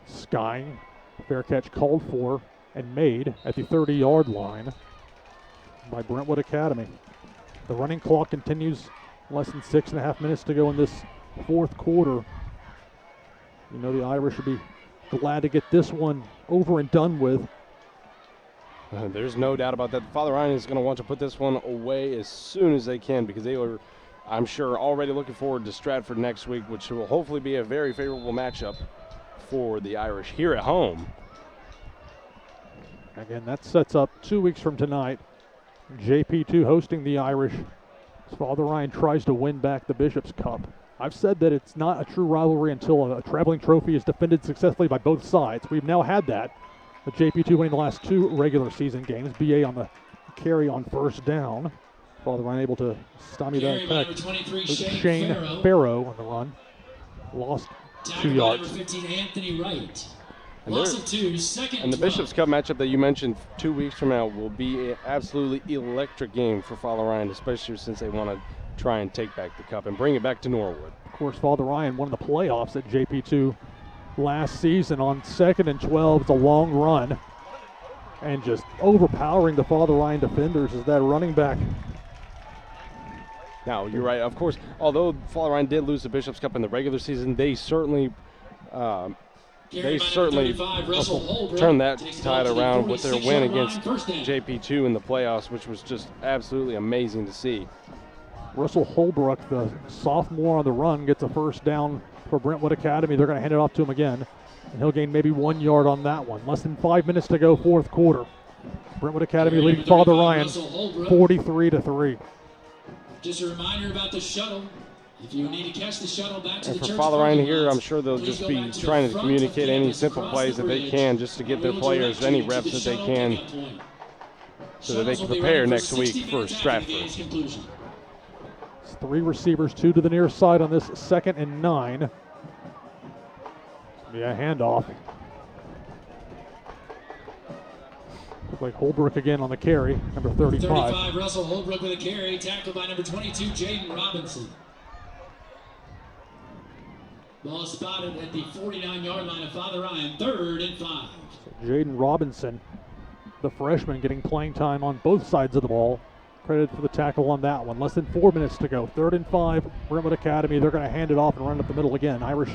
Skying, fair catch called for and made at the 30-yard line by Brentwood Academy. The running clock continues, less than 6.5 minutes to go in this fourth quarter. You know the Irish should be glad to get this one over and done with. There's no doubt about that. Father Ryan is going to want to put this one away as soon as they can because they are, I'm sure, already looking forward to Stratford next week, which will hopefully be a very favorable matchup for the Irish here at home. Again, that sets up 2 weeks from tonight. JP2 hosting the Irish. Father Ryan tries to win back the Bishop's Cup. I've said that it's not a true rivalry until a traveling trophy is defended successfully by both sides. We've now had that. The JP2 winning the last 2 regular season games. BA on the carry on first down. Father Ryan able to stymie that attack. 23, Shane Farrow on the run. Lost 2 yards. Number 15, Anthony Wright. And Loss of 2, second And the 12. Bishop's Cup matchup that you mentioned 2 weeks from now will be an absolutely electric game for Father Ryan, especially since they want to try and take back the cup and bring it back to Norwood. Of course, Father Ryan won the playoffs at JP2 last season on 2nd and 12. It's a long run. And just overpowering the Father Ryan defenders is that running back. Now, you're right. Of course, although Father Ryan did lose the Bishop's Cup in the regular season, they certainly turned that tide around with their win against JP2 in the playoffs, which was just absolutely amazing to see. Russell Holbrook, the sophomore on the run, gets a first down for Brentwood Academy. They're going to hand it off to him again, and he'll gain maybe 1 yard on that one. Less than 5 minutes to go, fourth quarter. Brentwood Academy leading Father Ryan 43-3. Just a reminder about the shuttle. If you need to catch the shuttle back to And the for church Father Ryan parking here, lots, I'm sure they'll please just go be back to the trying to front communicate of any campus simple across plays the that they bridge. can just to get their We will players direct any you to reps the that they shuttle can pickup point. so that they Shuttles can will be prepare ready next 60 week for minutes after the Stratford. game's conclusion. It's 3 receivers, 2 to the near side on this 2nd and 9. Yeah, handoff. Look like Holbrook again on the carry, number 35. 35, Russell Holbrook with a carry, tackled by number 22, Jaden Robinson. Ball spotted at the 49-yard line of Father Ryan, 3rd and 5. Jaden Robinson, the freshman, getting playing time on both sides of the ball. credited for the tackle on that one. Less than 4 minutes to go. 3rd and 5, Brentwood Academy. They're going to hand it off and run up the middle again. Irish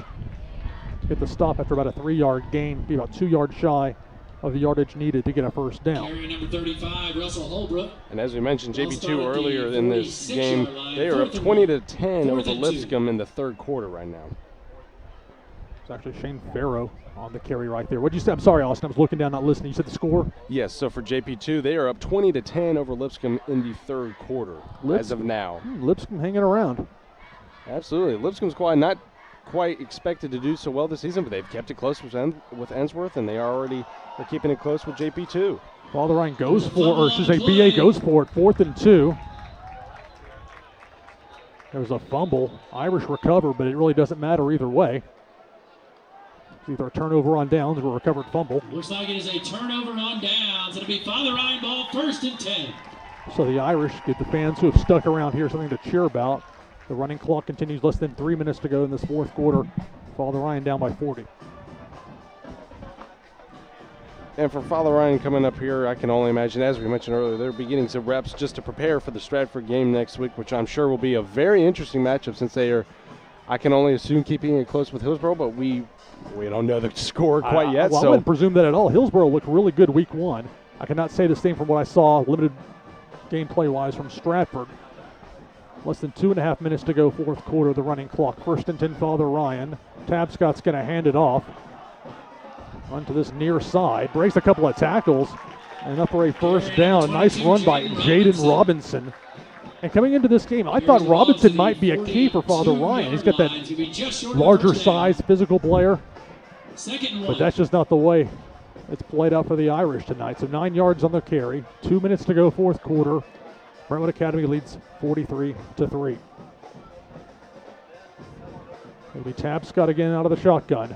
get the stop after about a 3-yard gain, be about 2 yards shy of the yardage needed to get a first down. Carry number 35, Russell Holbrook. And as we mentioned, JP2 earlier in this game, they are up 20-10 over Lipscomb in the 3rd quarter right now. It's actually Shane Farrow on the carry right there. What did you say? I'm sorry, Austin. I was looking down, not listening. You said the score? Yes, so for JP2, they are up 20-10 over Lipscomb in the 3rd quarter as of now. Lipscomb hanging around. Absolutely. Lipscomb's not quite expected to do so well this season, but they've kept it close with Ensworth, and they are keeping it close with JP2. Father Ryan goes for, or should say BA goes for it, 4th and 2. There's a fumble. Irish recover, but it really doesn't matter either way. It's either a turnover on downs or a recovered fumble. Looks like it is a turnover on downs. It'll be Father Ryan ball, 1st and 10. So the Irish give the fans who have stuck around here something to cheer about. The running clock continues, less than 3 minutes to go in this 4th quarter. Father Ryan down by 40. And for Father Ryan coming up here, I can only imagine, as we mentioned earlier, they're beginning some reps just to prepare for the Stratford game next week, which I'm sure will be a very interesting matchup since they are, I can only assume, keeping it close with Hillsborough, but we don't know the score quite yet. I wouldn't presume that at all. Hillsborough looked really good week 1. I cannot say the same from what I saw, limited gameplay-wise, from Stratford. Less than 2.5 minutes to go, 4th quarter, the running clock. 1st and 10, Father Ryan. Tabscott's going to hand it off. Run to this near side. Breaks a couple of tackles. And up for a first down. A nice run by Jaden Robinson. And coming into this game, I thought Robinson might be a key for Father Ryan. He's got that larger size, physical player. But that's just not the way it's played out for the Irish tonight. So 9 yards on the carry. 2 minutes to go, 4th quarter. Brentwood Academy leads 43-3. It'll be Tabscott again out of the shotgun.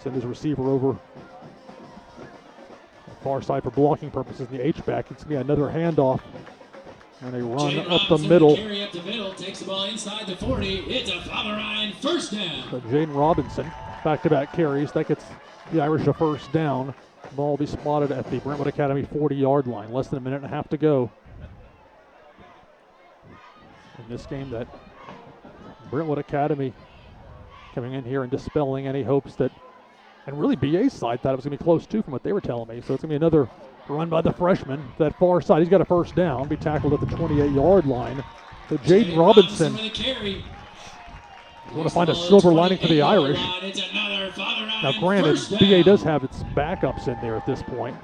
Send his receiver over far side for blocking purposes in the H-back. It's going to be another handoff. And a run up the middle. Carry up the middle, takes the ball inside the 40. It's a Father Ryan first down. So Jaden Robinson, back-to-back carries. That gets the Irish a first down. Ball will be spotted at the Brentwood Academy 40-yard line. Less than a minute and a half to go. In this game, that Brentwood Academy coming in here and dispelling any hopes that, and really BA's side thought it was going to be close too from what they were telling me. So it's going to be another run by the freshman. That far side, he's got a first down. Be tackled at the 28-yard line. So Jaden Robinson want to find a silver lining for the Irish. Now granted, BA does have its backups in there at this point.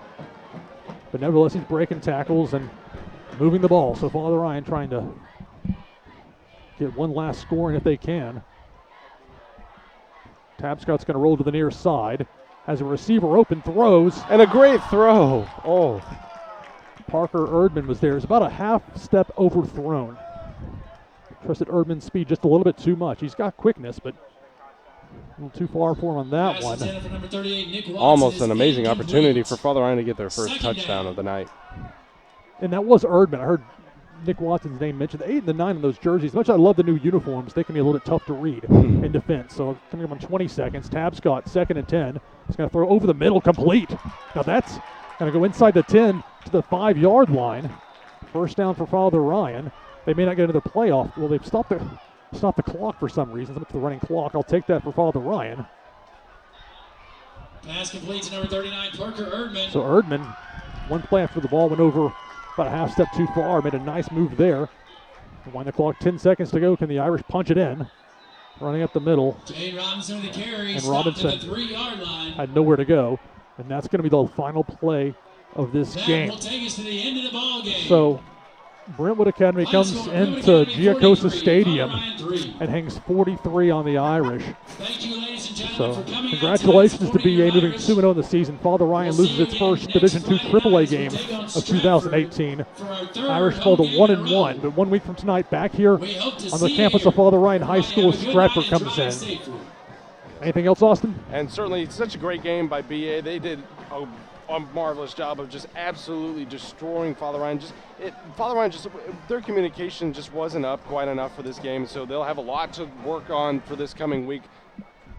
But nevertheless, he's breaking tackles and moving the ball. So Father Ryan trying to get one last scoring if they can. Tabscott's going to roll to the near side. Has a receiver open, throws. And a great throw. Oh. Parker Erdman was there. It's about a half step overthrown. Trusted Erdman's speed just a little bit too much. He's got quickness, but a little too far for him on that one. Almost an amazing opportunity for Father Ryan to get their first touchdown of the night. And that was Erdman. I heard Nick Watson's name mentioned. The 8 and the 9 in those jerseys. Much as I love the new uniforms, they can be a little bit tough to read in defense. So coming up on 20 seconds, Tabscott, 2nd and 10. He's going to throw over the middle, complete. Now that's going to go inside the 10 to the 5-yard line. First down for Father Ryan. They may not get into the playoff. Well, they've stopped the clock for some reason. Look at the running clock. I'll take that for Father Ryan. Pass complete to number 39, Parker Erdman. So Erdman, one play after the ball went over about a half step too far, made a nice move there. Wind the clock, 10 seconds to go. Can the Irish punch it in? Running up the middle. Jay Robinson with the carry. And Robinson at the 3-yard line. Had nowhere to go. And that's going to be the final play of this game. Will take us to the end of the ball game. So Brentwood Academy comes into Giacosa Stadium and hangs 43 on the Irish. Thank you, ladies and gentlemen, So for coming congratulations to BA moving 2-0 in the season. Father Ryan loses its first Division II AAA game of 2018. Irish fall to 1-1, but 1 week from tonight, back here on the campus of Father Ryan High School, Stratford comes in. Anything else, Austin? And certainly such a great game by BA. They did a marvelous job of just absolutely destroying Father Ryan. Father Ryan, their communication just wasn't up quite enough for this game, so they'll have a lot to work on for this coming week.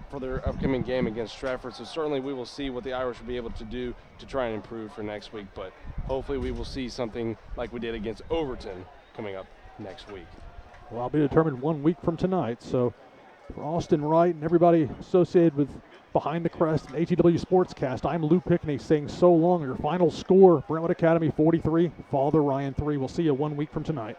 for their upcoming game against Stratford. So certainly we will see what the Irish will be able to do to try and improve for next week. But hopefully we will see something like we did against Overton coming up next week. Well, I'll be determined 1 week from tonight. So for Austin Wright and everybody associated with Behind the Crest and ATW Sportscast, I'm Lou Pickney saying so long. Your final score, Brentwood Academy 43, Father Ryan 3. We'll see you 1 week from tonight.